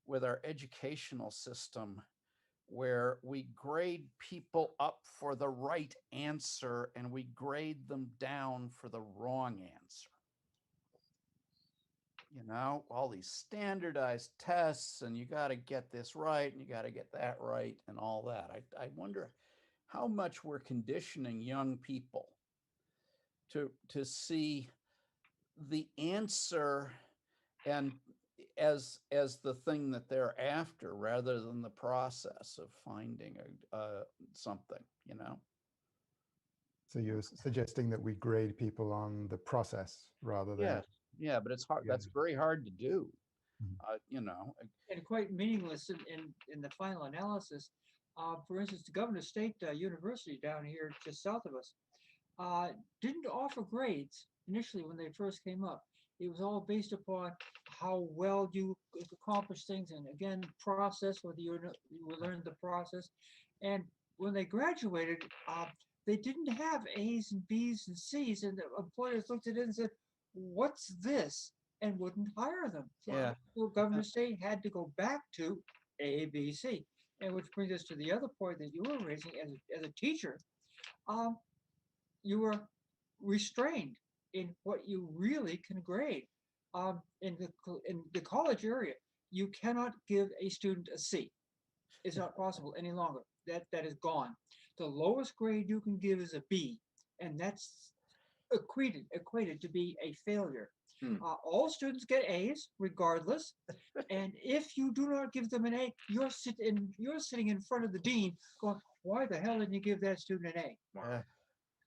with our educational system, where we grade people up for the right answer and we grade them down for the wrong answer. You know, all these standardized tests, and you got to get this right and you got to get that right and all that. I wonder how much we're conditioning young people to see the answer and as the thing that they're after, rather than the process of finding something, you know. So you're suggesting that we grade people on the process rather than Yeah, but it's hard. Yeah. That's very hard to do. Mhm. You know. And quite meaningless in the final analysis. For instance, the Governor State University down here just south of us didn't offer grades initially when they first came up. It was all based upon how well you accomplish things, and again, process, whether you learned the process. And when they graduated, they didn't have A's and B's and C's, and the employers looked at it and said, "What's this?" and wouldn't hire them. Yeah. So Governor State had to go back to A, B, C. And which brings us to the other point that you were raising as a teacher. You were restrained in what you really can grade. In the college area, you cannot give a student a C. It's not possible any longer. That is gone. The lowest grade you can give is a B, and that's equated to be a failure. All students get A's regardless, and if you do not give them an A, you're sitting in front of the dean going, "Why the hell didn't you give that student an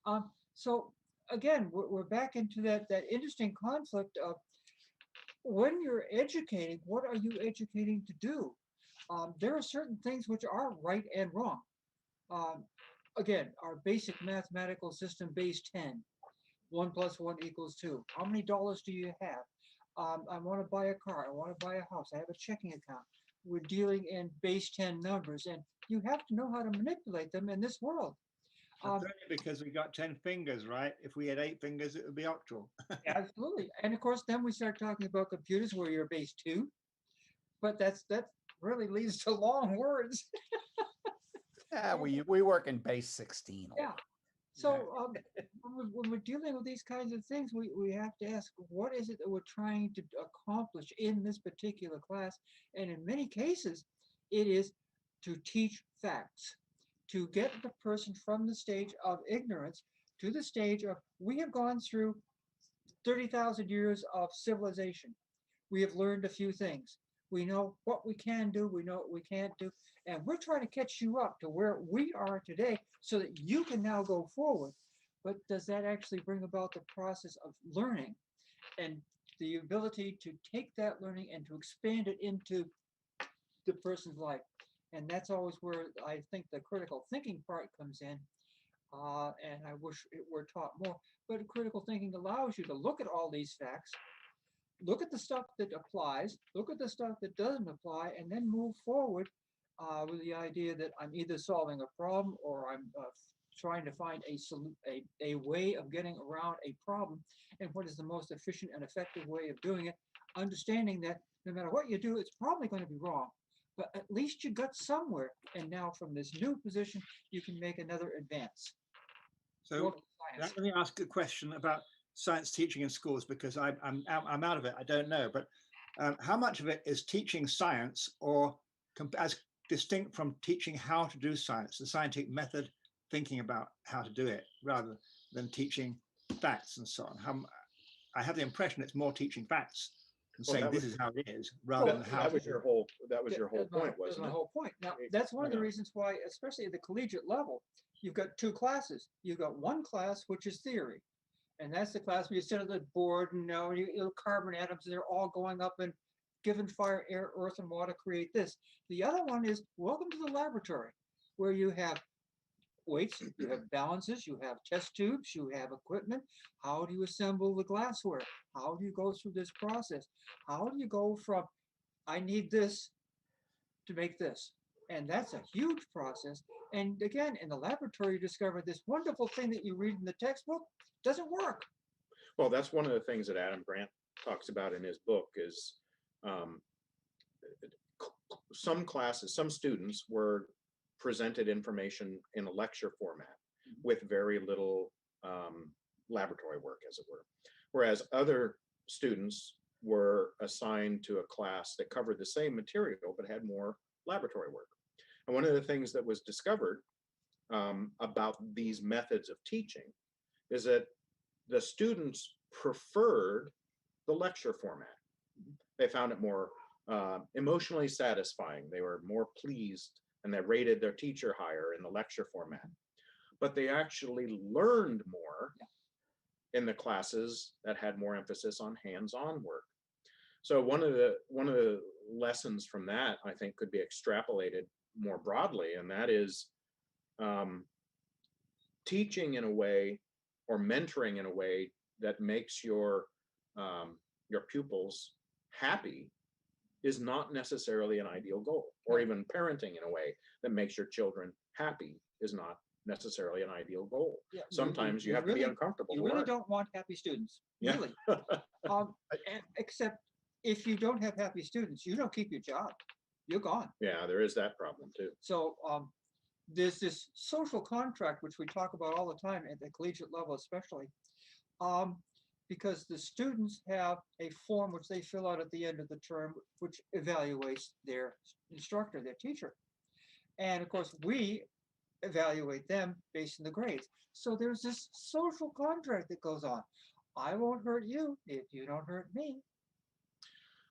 A?" So again, we're back into that interesting conflict of when you're educating, what are you educating to do? There are certain things which are right and wrong. Again, our basic mathematical system, base 10. 1 + 1 = 2. How many dollars do you have? I want to buy a car. I want to buy a house. I have a checking account. We're dealing in base 10 numbers, and you have to know how to manipulate them in this world. That's only because we got 10 fingers, right? If we had 8 fingers, it would be octal. Absolutely. And of course, then we start talking about computers where you're base 2, but that really leads to long words. Yeah, we work in base 16. Yeah. So when we're dealing with these kinds of things, we have to ask, what is it that we're trying to accomplish in this particular class? And in many cases, it is to teach facts, to get the person from the stage of ignorance to the stage of, we have gone through 30,000 years of civilization. We have learned a few things. We know what we can do, we know what we can't do, and we're trying to catch you up to where we are today so that you can now go forward. But does that actually bring about the process of learning and the ability to take that learning and to expand it into the person's life? And that's always where I think the critical thinking part comes in. And I wish it were taught more. But critical thinking allows you to look at all these facts, look at the stuff that applies, look at the stuff that doesn't apply, and then move forward with the idea that I'm either solving a problem or I'm trying to find a way of getting around a problem, and what is the most efficient and effective way of doing it, understanding that no matter what you do, it's probably going to be wrong, but at least you got somewhere. And now from this new position, you can make another advance. So Go to science. let me ask a question about science teaching in schools, because I'm out of it. I don't know, but how much of it is teaching science, or as distinct from teaching how to do science, the scientific method, thinking about how to do it, rather than teaching facts and so on? I have the impression it's more teaching facts and Well, saying that this was- is how it is, rather than how. That was your whole point, That's wasn't my it? whole point. Now, that's one of the Yeah. reasons why, especially at the collegiate level, you've got two classes. You've got one class, which is theory. And that's the class where you sit at the board and carbon atoms, and they're all going up and given fire, air, earth, and water create this. The other one is welcome to the laboratory, where you have weights, you have balances, you have test tubes, you have equipment. How do you assemble the glassware? How do you go through this process? How do you go from, I need this to make this? And that's a huge process. And again, in the laboratory, you discover this wonderful thing that you read in the textbook doesn't work. Well, that's one of the things that Adam Grant talks about in his book is some classes, some students were presented information in a lecture format with very little laboratory work, as it were. Whereas other students were assigned to a class that covered the same material but had more laboratory work. And one of the things that was discovered about these methods of teaching is that the students preferred the lecture format. They found it more emotionally satisfying. They were more pleased, and they rated their teacher higher in the lecture format. But they actually learned more in the classes that had more emphasis on hands-on work. So one of the lessons from that, I think, could be extrapolated more broadly, and that is teaching in a way, or mentoring in a way, that makes your pupils happy is not necessarily an ideal goal. Or even parenting in a way that makes your children happy is not necessarily an ideal goal. Yeah, Sometimes you have to be uncomfortable. You to really learn. don't want happy students, Yeah. really. Except if you don't have happy students, you don't keep your job. You're gone. Yeah, there is that problem too. So there's this social contract, which we talk about all the time at the collegiate level, especially, because the students have a form which they fill out at the end of the term, which evaluates their instructor, their teacher. And of course, we evaluate them based on the grades. So there's this social contract that goes on. I won't hurt you if you don't hurt me.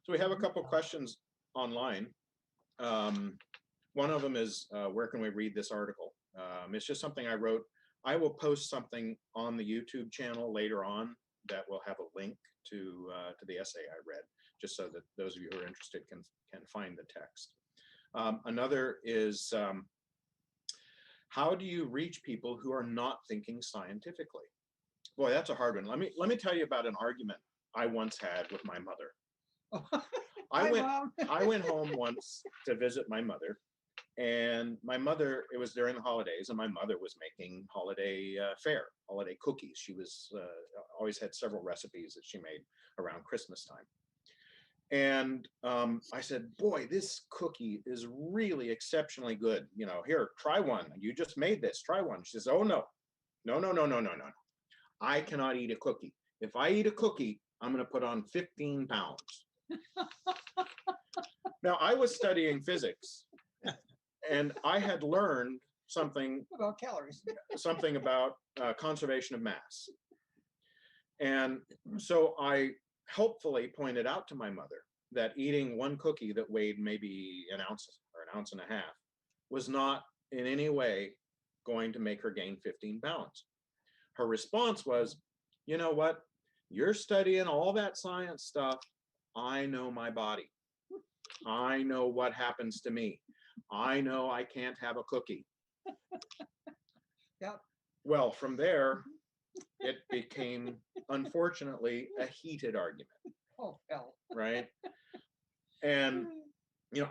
So we have a couple questions online. One of them is, where can we read this article? It's just something I wrote. I will post something on the YouTube channel later on that will have a link to the essay I read, just so that those of you who are interested can find the text. Another is, how do you reach people who are not thinking scientifically? Boy, that's a hard one. Let me tell you about an argument I once had with my mother. Hi, Mom. I went home once to visit my mother, and my mother, it was during the holidays, and my mother was making holiday fare, holiday cookies. She was always had several recipes that she made around Christmas time. And I said, boy, this cookie is really exceptionally good. You know, here, try one. You just made this, try one. She says, oh, no. I cannot eat a cookie. If I eat a cookie, I'm going to put on 15 pounds. Now, I was studying physics, and I had learned something About calories. something about conservation of mass. And so I helpfully pointed out to my mother that eating one cookie that weighed maybe an ounce or an ounce and a half was not in any way going to make her gain 15 pounds. Her response was, you know what? You're studying all that science stuff. I know my body. I know what happens to me. I know I can't have a cookie. Yep. Well, from there, it became, unfortunately, a heated argument, Oh, hell. right? And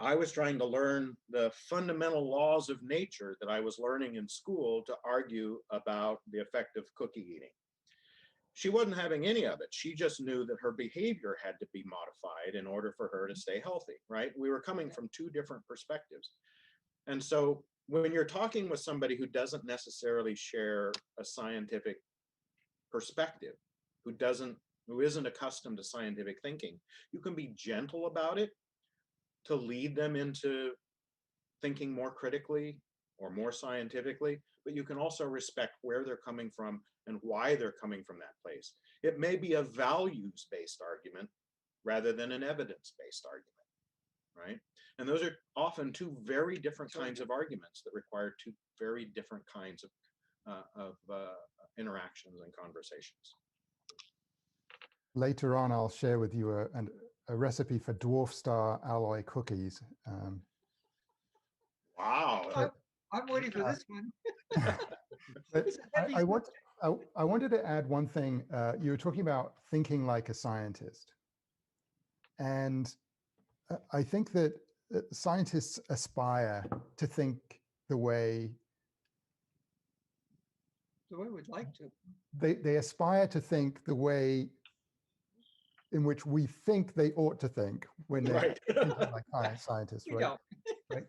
I was trying to learn the fundamental laws of nature that I was learning in school to argue about the effect of cookie eating. She wasn't having any of it. She just knew that her behavior had to be modified in order for her to stay healthy, right? We were coming from two different perspectives. And so when you're talking with somebody who doesn't necessarily share a scientific perspective, who isn't accustomed to scientific thinking, you can be gentle about it to lead them into thinking more critically or more scientifically, but you can also respect where they're coming from and why they're coming from that place. It may be a values-based argument rather than an evidence-based argument, right? And those are often two very different kinds of arguments that require two very different kinds of interactions and conversations. Later on, I'll share with you a recipe for dwarf star alloy cookies. Wow. I'm waiting for this one. But It's a heavy I wanted to add one thing. You were talking about thinking like a scientist. And I think that scientists aspire to think the way we'd like to. they aspire to think the way in which we think they ought to think when they're Right. thinking like scientists, You right? know, Right.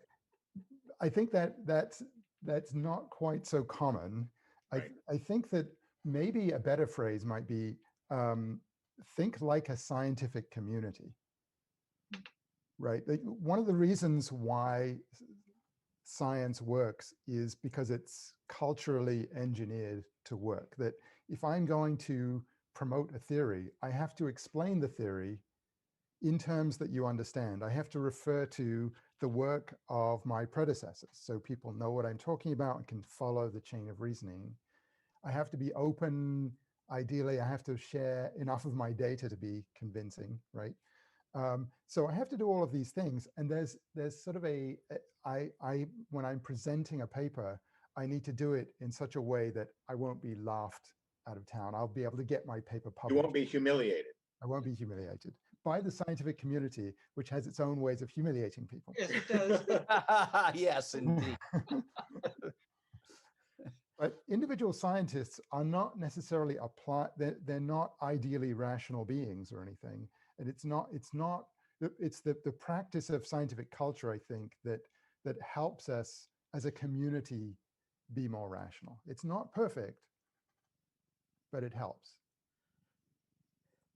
I think that's not quite so common. Right. I think that maybe a better phrase might be think like a scientific community, right? One of the reasons why science works is because it's culturally engineered to work. That if I'm going to promote a theory, I have to explain the theory in terms that you understand. I have to refer to the work of my predecessors so people know what I'm talking about and can follow the chain of reasoning. I have to be open. Ideally, I have to share enough of my data to be convincing, right? So I have to do all of these things. And there's sort of when I'm presenting a paper, I need to do it in such a way that I won't be laughed out of town. I'll be able to get my paper published. You won't be humiliated. I won't be humiliated by the scientific community, which has its own ways of humiliating people. yes, it does. Yes, indeed. But individual scientists are not necessarily they're not ideally rational beings or anything. And it's the practice of scientific culture, I think, that helps us as a community be more rational. It's not perfect, but it helps.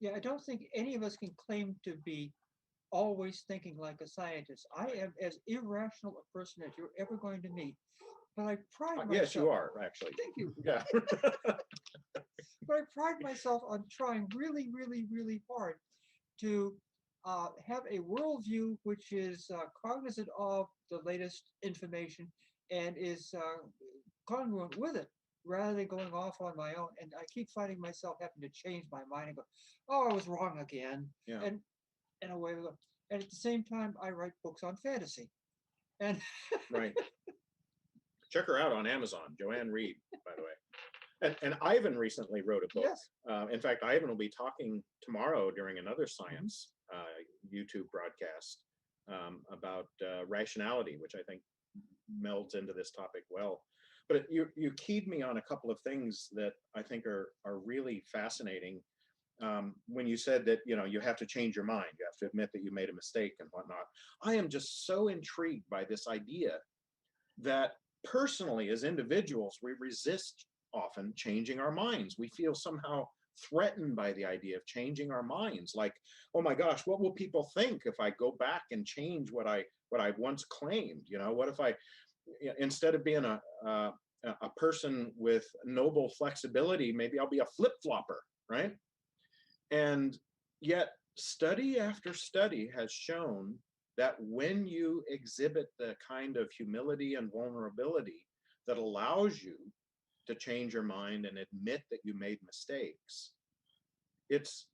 Yeah, I don't think any of us can claim to be always thinking like a scientist. I am as irrational a person as you're ever going to meet. But I pride myself. Yes, you are, actually. Thank you. Yeah. But I pride myself on trying really, really, really hard to have a worldview which is cognizant of the latest information and is congruent with it, rather than going off on my own. And I keep finding myself having to change my mind and go, oh, I was wrong again. Yeah. And away we go. And at the same time, I write books on fantasy. And Right. Check her out on Amazon, Joanne Reed, by the way. And Ivan recently wrote a book. yes, In fact, Ivan will be talking tomorrow during another science YouTube broadcast about rationality, which I think melds into this topic well. But you keyed me on a couple of things that I think are really fascinating. When you said that, you have to change your mind, you have to admit that you made a mistake and whatnot. I am just so intrigued by this idea that personally, as individuals, we resist often changing our minds. We feel somehow threatened by the idea of changing our minds. Like, oh my gosh, what will people think if I go back and change what I once claimed? What if I, instead of being a person with noble flexibility, maybe I'll be a flip-flopper, right? And yet study after study has shown that when you exhibit the kind of humility and vulnerability that allows you to change your mind and admit that you made mistakes, it's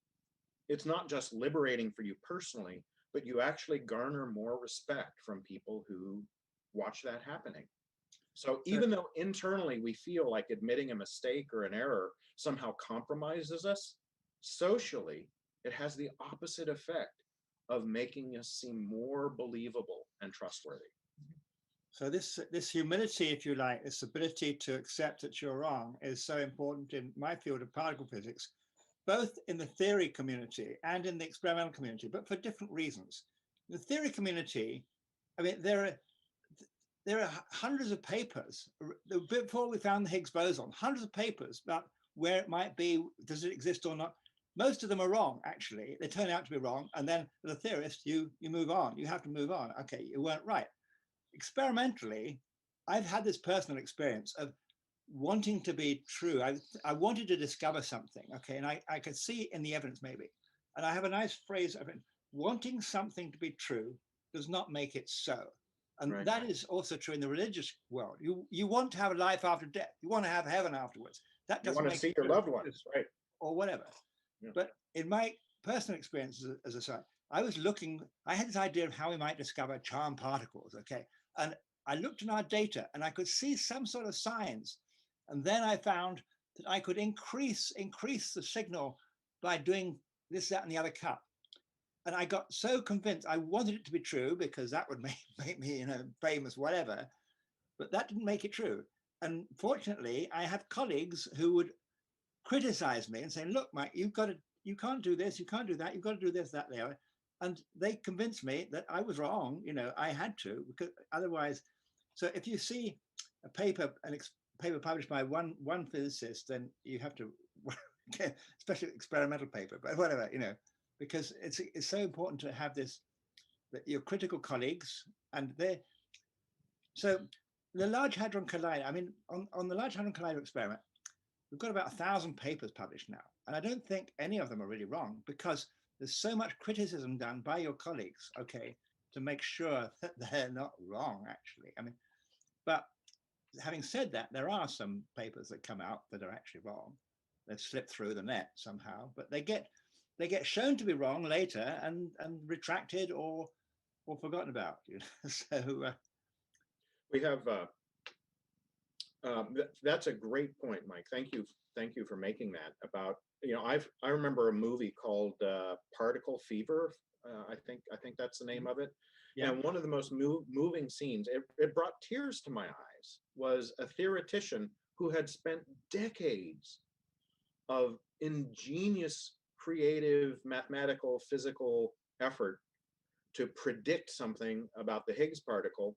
not just liberating for you personally, but you actually garner more respect from people who watch that happening. So even though internally we feel like admitting a mistake or an error somehow compromises us, socially, it has the opposite effect of making us seem more believable and trustworthy. So this humility, if you like, this ability to accept that you're wrong is so important in my field of particle physics, both in the theory community and in the experimental community, but for different reasons. The theory community, I mean, there are hundreds of papers before we found the Higgs boson, hundreds of papers about where it might be, does it exist or not. Most of them are wrong, actually. They turn out to be wrong. And then as a theorist, you move on. You have to move on. Okay, you weren't right. Experimentally, I've had this personal experience of wanting to be true. I wanted to discover something, okay, and I could see in the evidence maybe. And I have a nice phrase of it, wanting something to be true does not make it so. And Right. that is also true in the religious world. You want to have a life after death. You want to have heaven afterwards. That You doesn't want to make see it your true, loved ones, right? or whatever. Yeah. But in my personal experience as a scientist, I had this idea of how we might discover charm particles, okay? And I looked in our data and I could see some sort of signs. And then I found that I could increase the signal by doing this, that, and the other cut. And I got so convinced I wanted it to be true because that would make me, famous, whatever. But that didn't make it true. And fortunately, I have colleagues who would criticize me and say, look, Mike, you can't do this, you can't do that, you've got to do this, that, the other. And they convinced me that I was wrong. I had to, because otherwise. So if you see a paper, paper published by one physicist, then you have to, especially experimental paper, but whatever, because it's so important to have this, that your critical colleagues, and so the Large Hadron Collider, I mean, on the Large Hadron Collider experiment, we've got about 1,000 papers published now. And I don't think any of them are really wrong, because there's so much criticism done by your colleagues, okay, to make sure that they're not wrong, actually. I mean, but having said that, there are some papers that come out that are actually wrong. They've slipped through the net somehow, but they get shown to be wrong later and retracted or forgotten about. So We have, that's a great point, Mike. Thank you for making that. About, I remember a movie called Particle Fever. I think that's the name of it. Yeah. And one of the most moving scenes, it brought tears to my eyes, was a theoretician who had spent decades of ingenious, creative, mathematical, physical effort to predict something about the Higgs particle.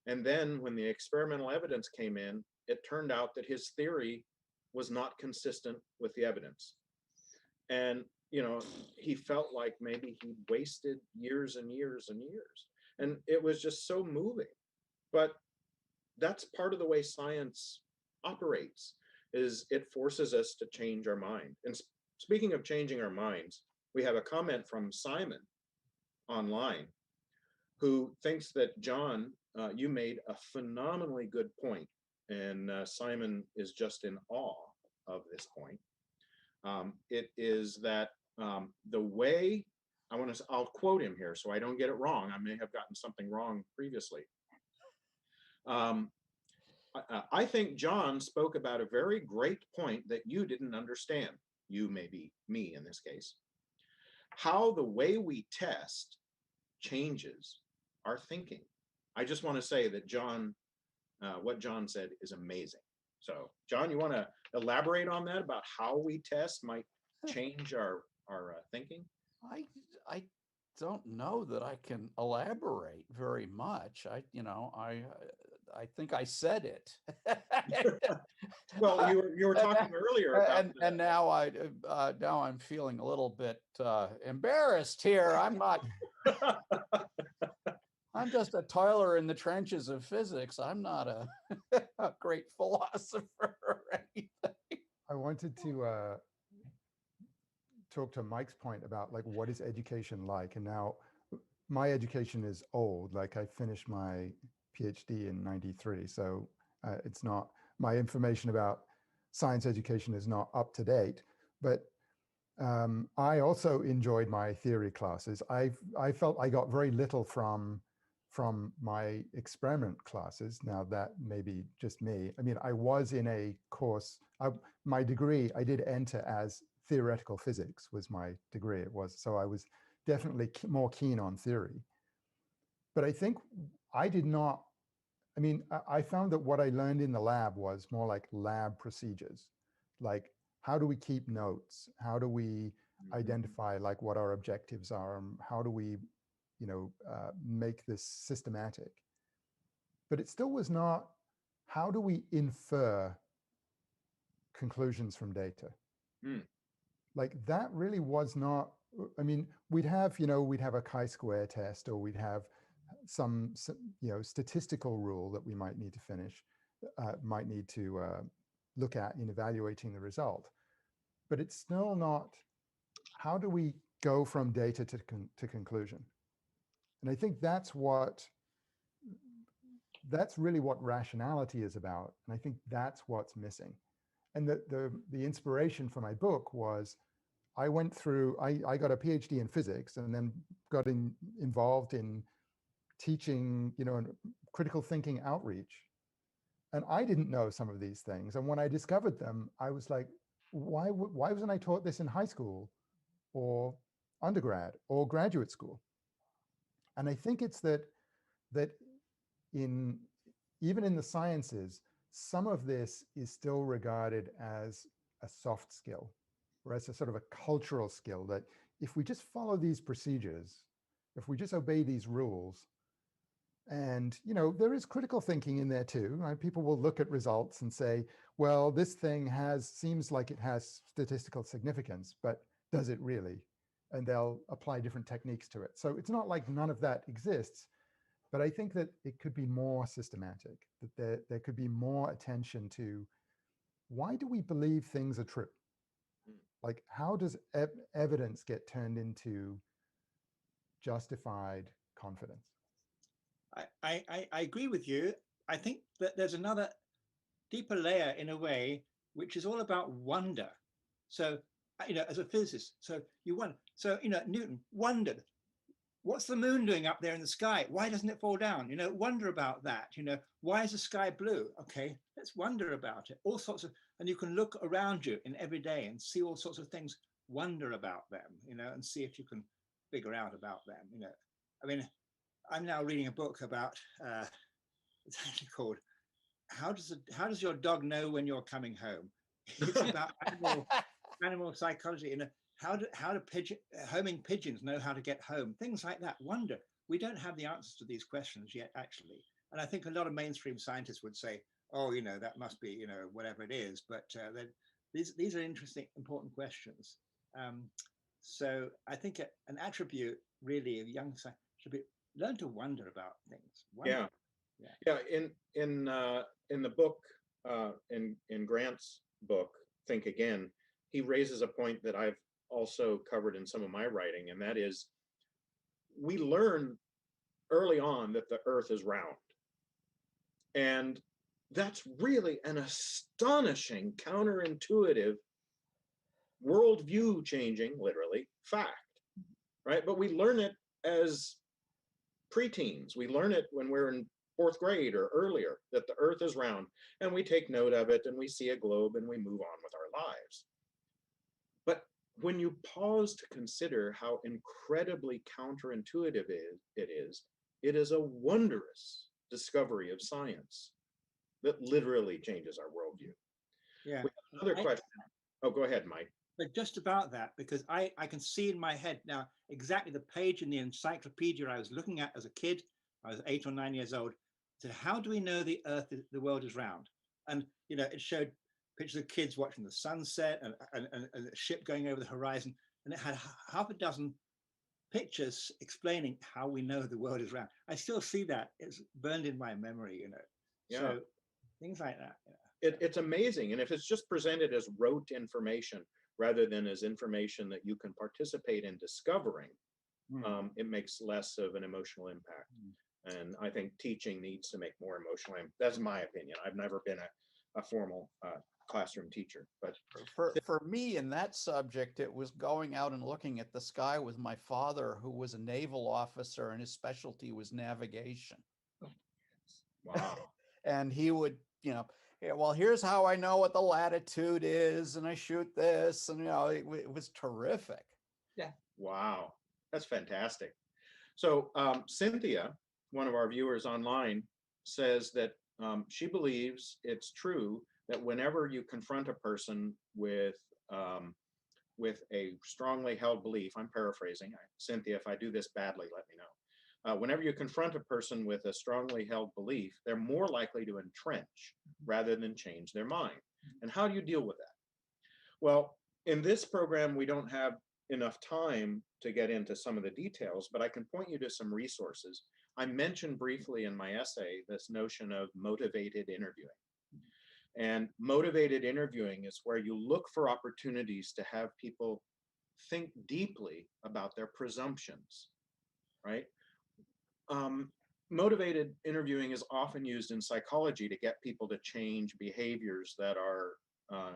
And then when the experimental evidence came in, it turned out that his theory was not consistent with the evidence. And, he felt like maybe he wasted years and years and years. And it was just so moving. But that's part of the way science operates, is it forces us to change our mind. And speaking of changing our minds, we have a comment from Simon online, who thinks that, John, you made a phenomenally good point, and Simon is just in awe of this point. It is that the way, I'll quote him here so I don't get it wrong. I may have gotten something wrong previously. I think John spoke about a very great point that you didn't understand. You, maybe me in this case. How the way we test changes our thinking. I just want to say that John, what John said is amazing. So, John, you want to elaborate on that, about how we test might change our thinking? I don't know that I can elaborate very much. I think I said it. Well, you were talking earlier about and now I'm feeling a little bit embarrassed here. I'm just a toiler in the trenches of physics. I'm not a great philosopher or anything. I wanted to talk to Mike's point about, like, what is education like? And now my education is old. Like, I finished my PhD in '93, so it's not, my information about science education is not up to date. But I also enjoyed my theory classes. I felt I got very little from my experiment classes. Now, that may be just me. I mean, I was in a course, my degree, I did enter as theoretical physics was my degree. It was, so I was definitely more keen on theory. But I think I did not, I mean, I found that what I learned in the lab was more like lab procedures. Like, how do we keep notes? How do we identify like what our objectives are? How do we, make this systematic? But it still was not, how do we infer conclusions from data? Like that really was not, I mean, we'd have a chi-square test, or we'd have some statistical rule that we might need to look at in evaluating the result. But it's still not, how do we go from data to conclusion? And I think that's really what rationality is about. And I think that's what's missing. And the inspiration for my book was, I went through, I got a PhD in physics, and then got involved in teaching, critical thinking outreach. And I didn't know some of these things. And when I discovered them, I was like, why wasn't I taught this in high school or undergrad or graduate school? And I think it's that even in the sciences, some of this is still regarded as a soft skill, or as a sort of a cultural skill, that if we just follow these procedures, if we just obey these rules, and there is critical thinking in there too. Right? People will look at results and say, well, this thing seems like it has statistical significance, but does it really? And they'll apply different techniques to it. So it's not like none of that exists, but I think that it could be more systematic, that there could be more attention to, why do we believe things are true? Like, how does evidence get turned into justified confidence? I agree with you. I think that there's another deeper layer in a way, which is all about wonder. So, as a physicist, so you wonder. So, Newton wondered, what's the moon doing up there in the sky? Why doesn't it fall down? Wonder about that. Why is the sky blue? Okay, let's wonder about it. All sorts of, and you can look around you in every day and see all sorts of things, wonder about them, and see if you can figure out about them. I mean, I'm now reading a book about, it's actually called, How Does Your Dog Know When You're Coming Home? It's about animal psychology. How do homing pigeons know how to get home? Things like that. Wonder. We don't have the answers to these questions yet, actually. And I think a lot of mainstream scientists would say, oh, that must be, whatever it is. But these are interesting, important questions. So I think an attribute really of young science should be learn to wonder about things. Wonder. Yeah. In the book, in Grant's book, Think Again, he raises a point that I've also covered in some of my writing, and that is, we learn early on that the Earth is round, and that's really an astonishing, counterintuitive, worldview changing, literally, fact, right? But we learn it as preteens. We learn it when we're in 4th grade or earlier, that the Earth is round, and we take note of it, and we see a globe, and we move on with our lives. But when you pause to consider how incredibly counterintuitive it is a wondrous discovery of science that literally changes our worldview. Yeah. We have another question. Oh, go ahead, Mike. But just about that, because I can see in my head now exactly the page in the encyclopedia I was looking at as a kid. I was 8 or 9 years old. So how do we know the world is round? And it showed pictures of kids watching the sunset and a ship going over the horizon, and it had half a dozen pictures explaining how we know the world is round. I still see that; it's burned in my memory. Yeah. So things like that. It's amazing, and if it's just presented as rote information rather than as information that you can participate in discovering, it makes less of an emotional impact. And I think teaching needs to make more emotional impact. That's my opinion. I've never been a formal classroom teacher, but for me in that subject, it was going out and looking at the sky with my father, who was a naval officer, and his specialty was navigation. wow. And he would, yeah, well, here's how I know what the latitude is, and I shoot this, and it was terrific. Wow. That's fantastic. So Cynthia, one of our viewers online, says that she believes it's true that whenever you confront a person with a strongly held belief, I'm paraphrasing, Cynthia, if I do this badly, let me know. Whenever you confront a person with a strongly held belief, they're more likely to entrench rather than change their mind. And how do you deal with that? Well, in this program, we don't have enough time to get into some of the details, but I can point you to some resources. I mentioned briefly in my essay this notion of motivated interviewing. And motivated interviewing is where you look for opportunities to have people think deeply about their presumptions, right? Motivated interviewing is often used in psychology to get people to change behaviors that are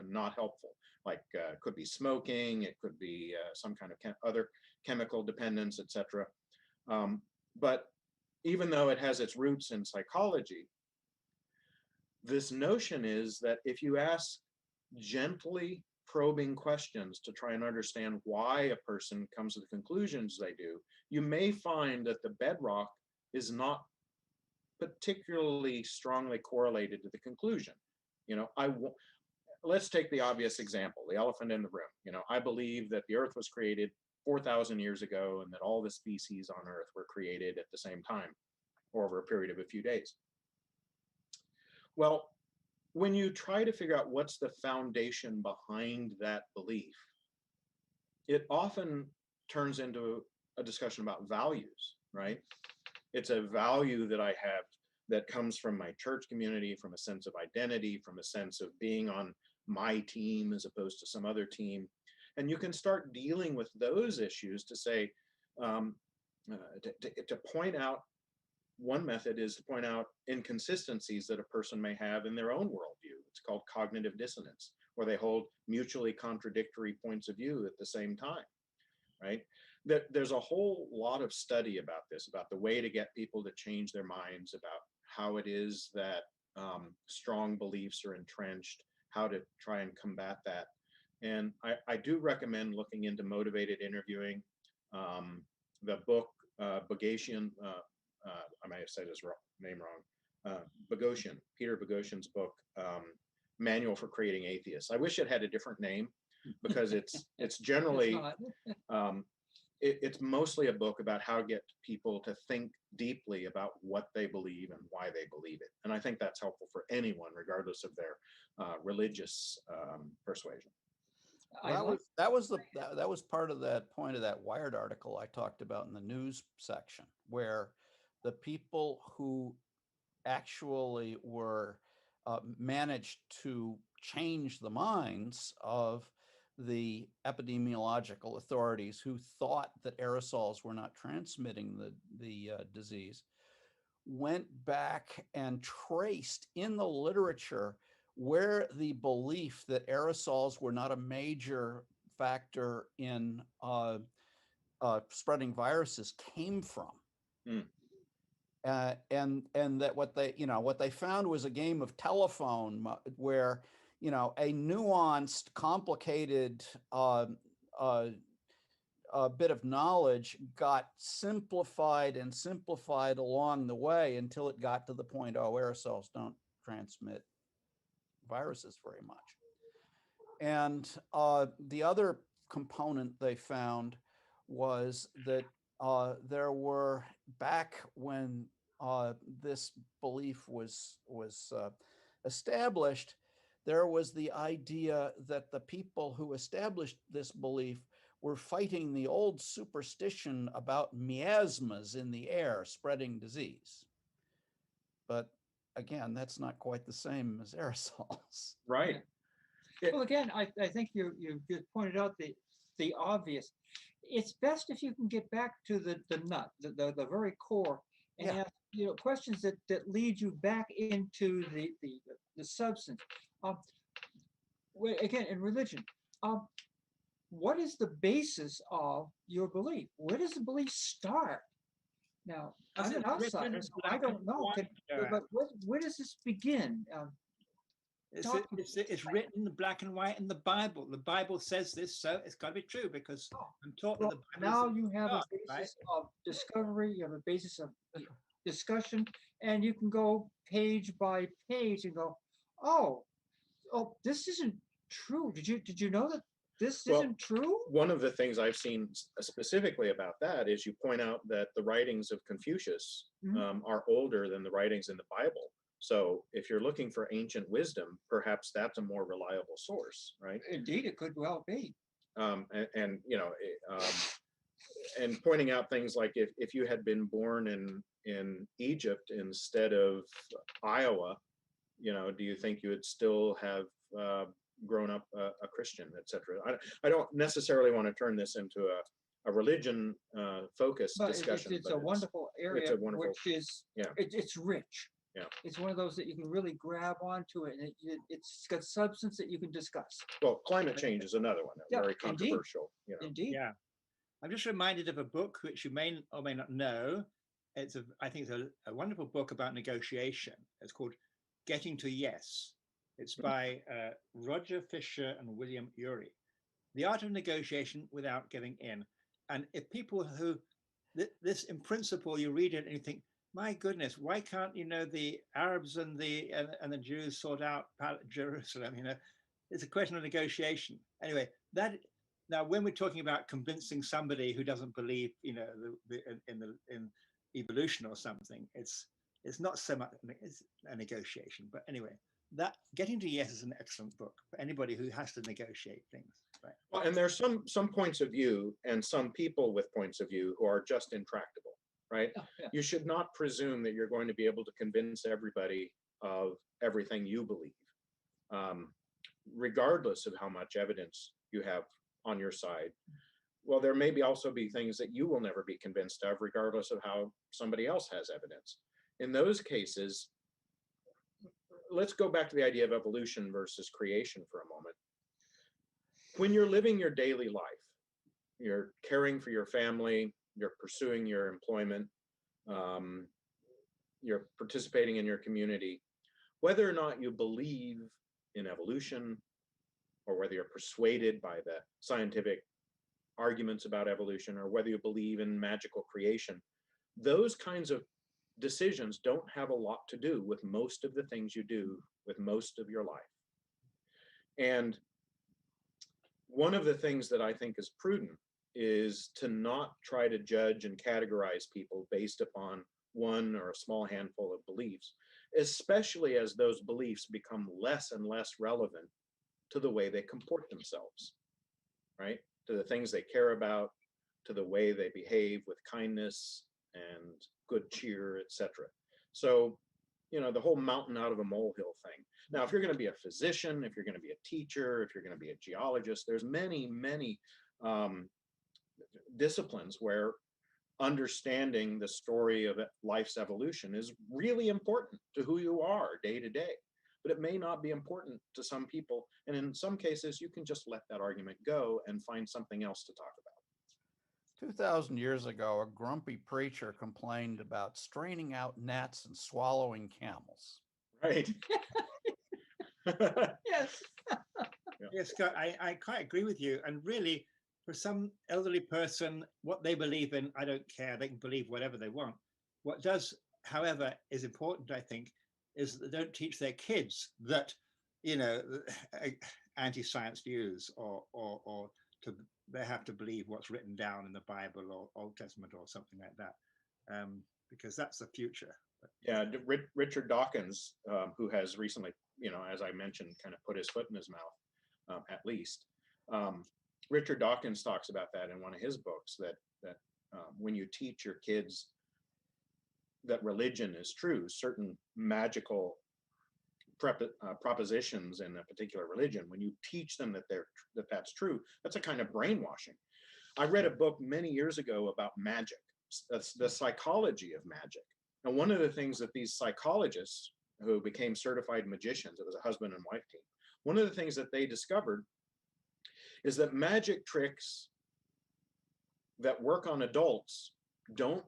not helpful. Like could be smoking, it could be some kind of other chemical dependence, etc. But even though it has its roots in psychology, this notion is that if you ask gently probing questions to try and understand why a person comes to the conclusions they do, you may find that the bedrock is not particularly strongly correlated to the conclusion. You know, let's take the obvious example, the elephant in the room. You know, I believe that the Earth was created 4,000 years ago and that all the species on Earth were created at the same time or over a period of a few days. Well, when you try to figure out what's the foundation behind that belief, it often turns into a discussion about values, right? It's a value that I have that comes from my church community, from a sense of identity, from a sense of being on my team as opposed to some other team. And you can start dealing with those issues to say, to point out, one method is to point out inconsistencies that a person may have in their own worldview. It's called cognitive dissonance, where they hold mutually contradictory points of view at the same time, right? There's a whole lot of study about this, about the way to get people to change their minds, about how it is that strong beliefs are entrenched, how to try and combat that. And I do recommend looking into motivated interviewing. The book, Boghossian, I might have said his name wrong, Boghossian, Peter Boghossian's book, Manual for Creating Atheists. I wish it had a different name because it's generally, it's mostly a book about how to get people to think deeply about what they believe and why they believe it. And I think that's helpful for anyone, regardless of their religious persuasion. That was part of that point of that Wired article I talked about in the news section, where the people who actually were managed to change the minds of the epidemiological authorities who thought that aerosols were not transmitting the disease, went back and traced in the literature where the belief that aerosols were not a major factor in spreading viruses came from. Mm. And that what they found was a game of telephone where, a nuanced, complicated bit of knowledge got simplified and simplified along the way until it got to the point, aerosols don't transmit viruses very much. And the other component they found was that there were, back when this belief was established, there was the idea that the people who established this belief were fighting the old superstition about miasmas in the air spreading disease. But again, that's not quite the same as aerosols. Right. Well, again, I think you just pointed out the obvious. It's best if you can get back to the nut, the very core, and ask questions that lead you back into the substance. Again, in religion, what is the basis of your belief? Where does the belief start? Now, I'm an outsider, so I don't know. But where does this begin? It's written in black and white in the Bible. The Bible says this, so it's got to be true because I'm taught that Well, the Bible now is you have a God, basis right? of discovery, you have a basis of discussion, and you can go page by page and go, oh, this isn't true. Did you know that this Well, isn't true? One of the things I've seen specifically about that is you point out that the writings of Confucius Mhm. are older than the writings in the Bible. So if you're looking for ancient wisdom, perhaps that's a more reliable source, right? Indeed, it could well be. And you know, and pointing out things like if you had been born in Egypt instead of Iowa, you know, do you think you would still have grown up a Christian, etc.? I don't necessarily want to turn this into a religion focused But discussion. it's but a wonderful area, a wonderful- which is, yeah. it's rich. Yeah. It's one of those that you can really grab onto it, and it's got substance that you can discuss. Well, climate change is another one, Yeah, very indeed. controversial. You know, Indeed. Yeah. I'm just reminded of a book which you may or may not know. I think it's a wonderful book about negotiation. It's called Getting to Yes. It's by Roger Fisher and William Ury. The Art of Negotiation Without Giving In. And if people who, this in principle, you read it and you think, my goodness, why can't, you know, the Arabs and the Jews sort out Jerusalem? You know, it's a question of negotiation. Anyway, now when we're talking about convincing somebody who doesn't believe, you know, in evolution or something, it's not so much, it's a negotiation. But anyway, that Getting to Yes is an excellent book for anybody who has to negotiate things. Right. well, and there's some points of view and some people with points of view who are just intractable, right? Yeah. You should not presume that you're going to be able to convince everybody of everything you believe, regardless of how much evidence you have on your side. Well, there may also be things that you will never be convinced of, regardless of how somebody else has evidence. In those cases, let's go back to the idea of evolution versus creation for a moment. When you're living your daily life, you're caring for your family, you're pursuing your employment, you're participating in your community, whether or not you believe in evolution or whether you're persuaded by the scientific arguments about evolution or whether you believe in magical creation, those kinds of decisions don't have a lot to do with most of the things you do with most of your life. And one of the things that I think is prudent is to not try to judge and categorize people based upon one or a small handful of beliefs, especially as those beliefs become less and less relevant to the way they comport themselves, right? To the things they care about, to the way they behave with kindness and good cheer, etc. So, you know, the whole mountain out of a molehill thing. Now, if you're going to be a physician, if you're going to be a teacher, if you're going to be a geologist, there's many disciplines where understanding the story of life's evolution is really important to who you are day to day. But it may not be important to some people. And in some cases, you can just let that argument go and find something else to talk about. 2,000 years ago, a grumpy preacher complained about straining out gnats and swallowing camels. Right. Yes. Yes, Scott, I quite agree with you. And really, for some elderly person, what they believe in, I don't care. They can believe whatever they want. What does, however, is important, I think, is that they don't teach their kids that, you know, anti-science views or they have to believe what's written down in the Bible or Old Testament or something like that, because that's the future. Yeah, Richard Dawkins, who has recently, you know, as I mentioned, kind of put his foot in his mouth, at least. Richard Dawkins talks about that in one of his books, that when you teach your kids that religion is true, certain magical propositions in a particular religion, when you teach them that that's true, that's a kind of brainwashing. I read a book many years ago about magic, the psychology of magic. And one of the things that these psychologists who became certified magicians, it was a husband and wife team, one of the things that they discovered is that magic tricks that work on adults don't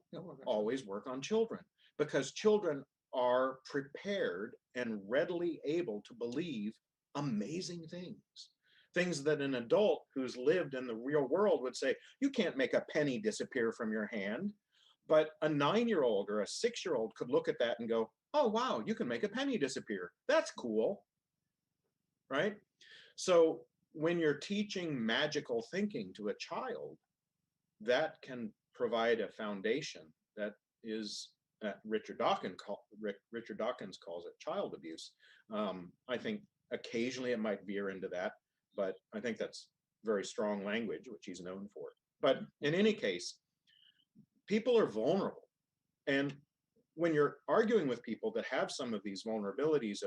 always work on children, because children are prepared and readily able to believe amazing things that an adult who's lived in the real world would say, you can't make a penny disappear from your hand. But a 9-year-old or a 6-year-old could look at that and go, oh, wow, you can make a penny disappear. That's cool, right? So when you're teaching magical thinking to a child, that can provide a foundation that is, Richard Dawkins calls it child abuse. I think occasionally it might veer into that, but I think that's very strong language, which he's known for. But in any case, people are vulnerable. And when you're arguing with people that have some of these vulnerabilities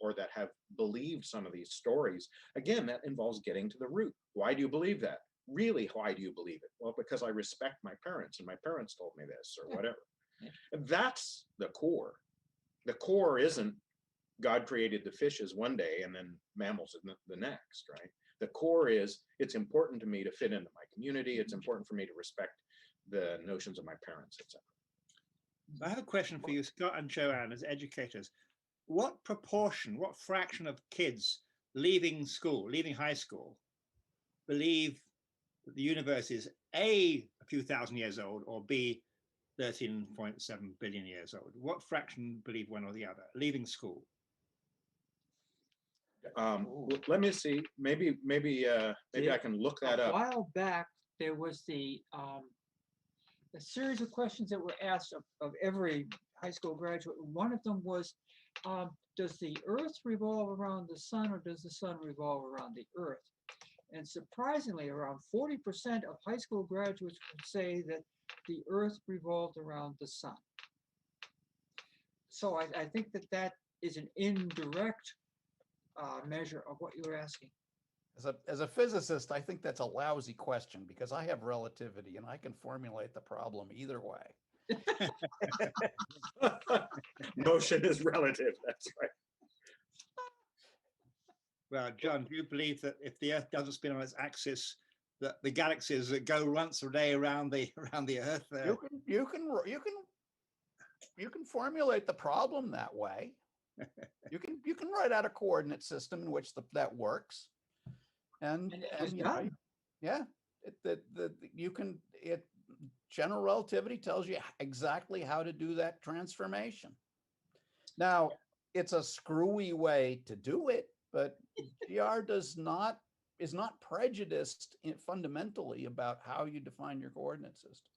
or that have believed some of these stories, again, that involves getting to the root. Why do you believe that? Really, why do you believe it? Well, because I respect my parents and my parents told me this or whatever. And that's the core. The core isn't God created the fishes one day and then mammals the next, right? The core is it's important to me to fit into my community. It's important for me to respect the notions of my parents, etc. I have a question for you, Scott and Joanne, as educators. What proportion, what fraction of kids leaving school, leaving high school, believe that the universe is A, a few thousand years old, or B, 13.7 billion years old? What fraction believe one or the other, leaving school? Let me see. Maybe I can look that A up. while back, there was a series of questions that were asked of every high school graduate. One of them was, does the Earth revolve around the sun, or does the sun revolve around the Earth? And surprisingly, around 40% of high school graduates would say that the Earth revolved around the sun. So I think that is an indirect measure of what you're asking. As a physicist, I think that's a lousy question because I have relativity and I can formulate the problem either way. Motion is relative. That's right. Well, John, do you believe that if the Earth doesn't spin on its axis, that the galaxies that go once a day around the Earth? You can formulate the problem that way. You can write out a coordinate system in which that works. And you know, yeah, general relativity tells you exactly how to do that transformation. Now, it's a screwy way to do it, but GR is not prejudiced fundamentally about how you define your coordinate system.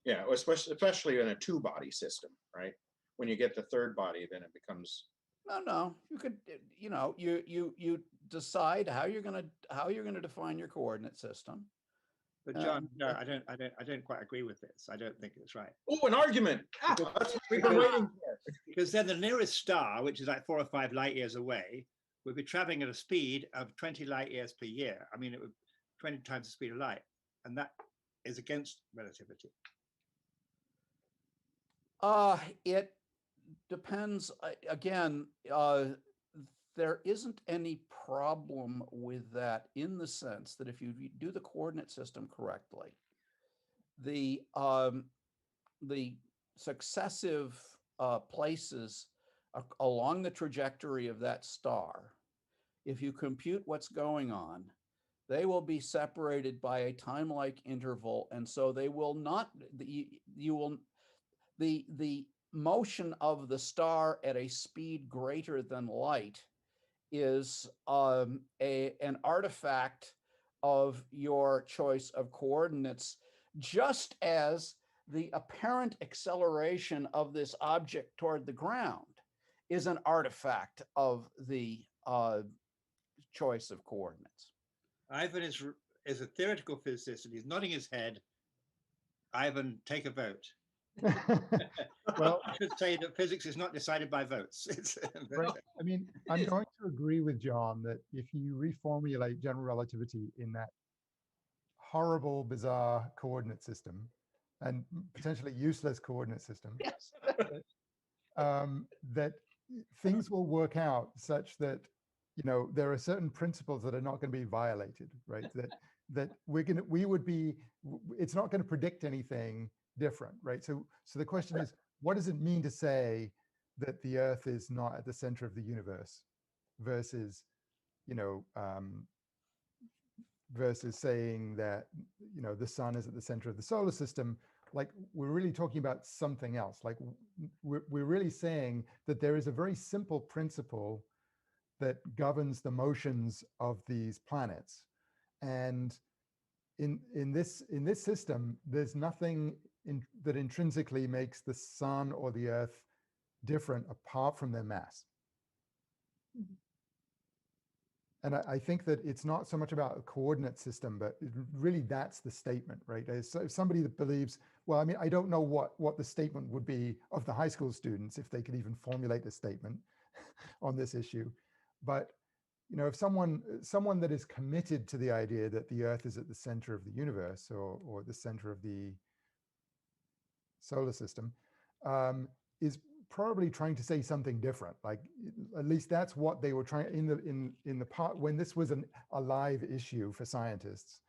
Yeah, especially in a two-body system, right? When you get the third body, then it becomes. No, you could, you decide how you're gonna define your coordinate system. But John, no, I don't quite agree with this. I don't think it's right. Oh, an argument! That's what we've been waiting for. Because then the nearest star, which is like 4 or 5 light years away, would be traveling at a speed of 20 light years per year. I mean, it would 20 times the speed of light, and that is against relativity. It depends. Again, there isn't any problem with that in the sense that if you do the coordinate system correctly, the successive places along the trajectory of that star, if you compute what's going on, they will be separated by a time-like interval, and so they will not. The motion of the star at a speed greater than light is an artifact of your choice of coordinates, just as the apparent acceleration of this object toward the ground is an artifact of the choice of coordinates. Ivan is a theoretical physicist, and he's nodding his head. Ivan, take a vote. Well, I should say that physics is not decided by votes. right. I mean, I'm going to agree with John that if you reformulate general relativity in that horrible, bizarre coordinate system and potentially useless coordinate system, Yes. that things will work out such that, you know, there are certain principles that are not going to be violated, right? That it's not going to predict anything different, right? So the question is, what does it mean to say that the Earth is not at the center of the universe versus, you know, versus saying that, you know, the sun is at the center of the solar system. Like, we're really talking about something else. Like, we're really saying that there is a very simple principle that governs the motions of these planets. And in this system, there's nothing that intrinsically makes the sun or the Earth different apart from their mass. And I think that it's not so much about a coordinate system, but really that's the statement, right? So somebody that believes, well, I mean, I don't know what the statement would be of the high school students if they could even formulate a statement on this issue. But, you know, if someone that is committed to the idea that the Earth is at the center of the universe or the center of the solar system, is probably trying to say something different. Like, at least that's what they were trying in the part when this was a live issue for scientists.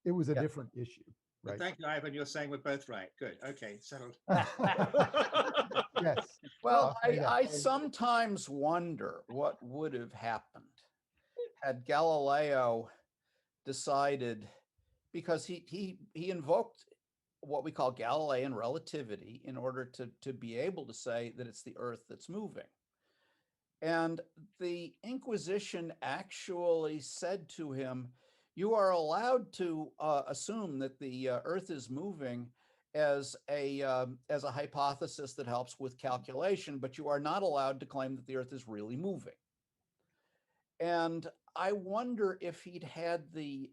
It was a different issue, right? Thank you, Ivan. You're saying we're both right. Good. Okay, settled. Yes. Well, I sometimes wonder what would have happened had Galileo decided, because he invoked what we call Galilean relativity in order to be able to say that it's the Earth that's moving. And the Inquisition actually said to him, you are allowed to assume that the Earth is moving as a hypothesis that helps with calculation, but you are not allowed to claim that the Earth is really moving. And I wonder if he'd had the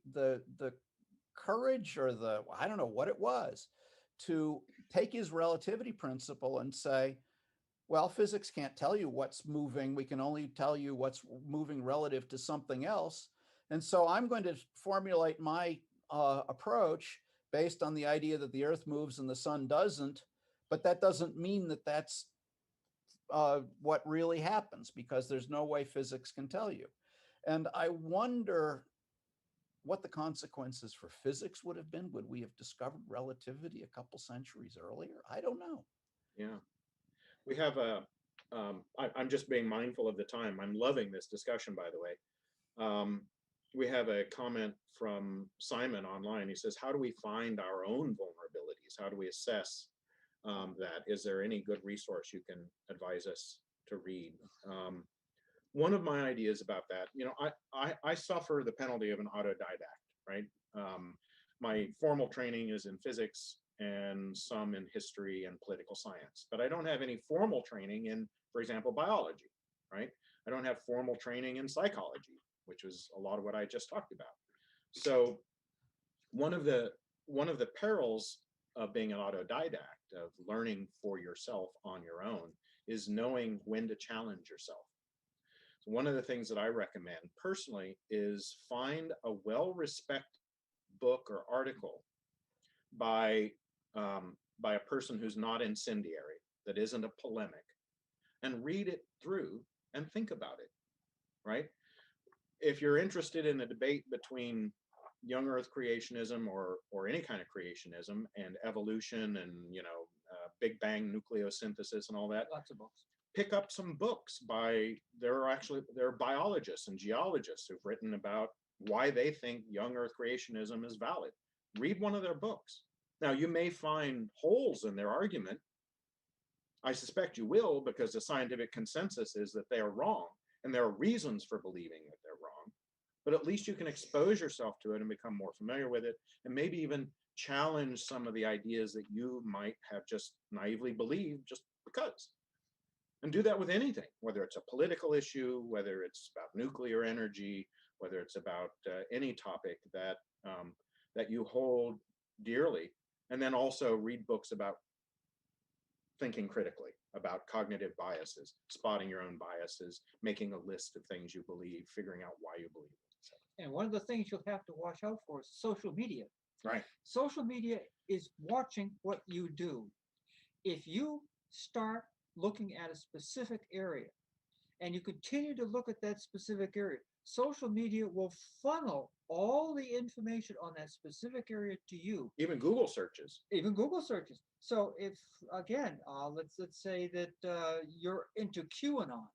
courage or I don't know what it was, to take his relativity principle and say, well, physics can't tell you what's moving. We can only tell you what's moving relative to something else. And so I'm going to formulate my approach based on the idea that the Earth moves and the sun doesn't, but that doesn't mean that that's what really happens, because there's no way physics can tell you. And I wonder what the consequences for physics would have been. Would we have discovered relativity a couple centuries earlier? I don't know. Yeah. We have I'm just being mindful of the time. I'm loving this discussion, by the way. We have a comment from Simon online. He says, how do we find our own vulnerabilities? How do we assess that? Is there any good resource you can advise us to read? One of my ideas about that, you know, I suffer the penalty of an autodidact, right? My formal training is in physics and some in history and political science, but I don't have any formal training in, for example, biology, right? I don't have formal training in psychology, which is a lot of what I just talked about. So one of the perils of being an autodidact, of learning for yourself on your own, is knowing when to challenge yourself. So one of the things that I recommend personally is find a well-respected book or article by a person who's not incendiary, that isn't a polemic, and read it through and think about it, right? If you're interested in a debate between young Earth creationism or any kind of creationism and evolution and, you know, Big Bang nucleosynthesis and all that, Lots of books. pick up some books by, there are biologists and geologists who've written about why they think young Earth creationism is valid. Read one of their books. Now, you may find holes in their argument. I suspect you will, because the scientific consensus is that they are wrong, and there are reasons for believing that they're wrong. But at least you can expose yourself to it and become more familiar with it, and maybe even challenge some of the ideas that you might have just naively believed just because. And do that with anything, whether it's a political issue, whether it's about nuclear energy, whether it's about any topic that that you hold dearly. And then also read books about thinking critically, about cognitive biases, spotting your own biases, making a list of things you believe, figuring out why you believe it. And one of the things you'll have to watch out for is social media. Right. Social media is watching what you do. If you start looking at a specific area and you continue to look at that specific area, social media will funnel all the information on that specific area to you, Even Google searches. even Google searches. So if, again, let's say that you're into QAnon,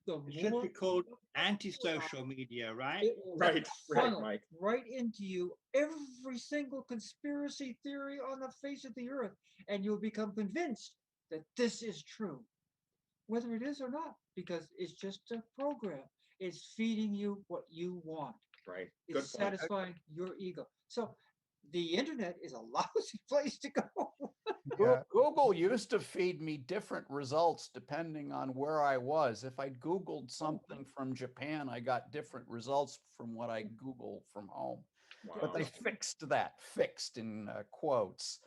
the It should more be called you look at QAnon, anti-social media, right? it will Right, funnel Mike. right into you every single conspiracy theory on the face of the earth, and you'll become convinced that this is true, whether it is or not, because it's just a program. It's feeding you what you want. Right. Good It's point. satisfying your ego. So the internet is a lousy place to go. Yeah, Google used to feed me different results depending on where I was. If I Googled something from Japan, I got different results from what I Googled from home. But Wow. they fixed that, fixed in quotes.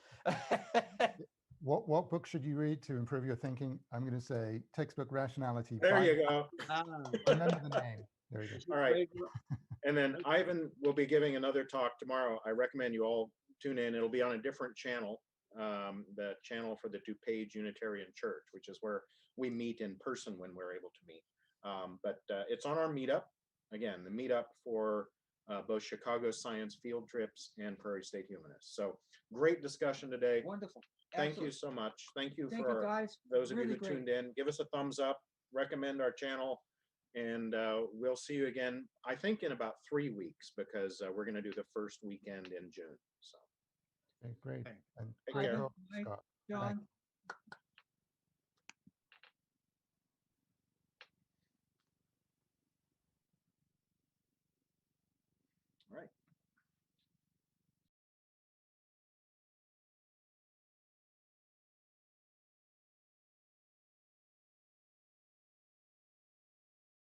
what book should you read to improve your thinking? I'm going to say textbook Rationality. There by- you go. Remember the name. There you go. All right. And then Ivan will be giving another talk tomorrow. I recommend you all tune in. It'll be on a different channel, the channel for the DuPage Unitarian Church, which is where we meet in person when we're able to meet. But it's on our meetup. Again, the meetup for both Chicago science field trips and Prairie State Humanists. So great discussion today. Wonderful. Thank you Absolutely. so much. Thank you Thank for you, guys. those of you Really who great. tuned in. Give us a thumbs up, recommend our channel, and we'll see you again, I think in about 3 weeks, because we're going to do the first weekend in June. So Okay, great. Okay. And Take great care. talk, Mike, Scott. John,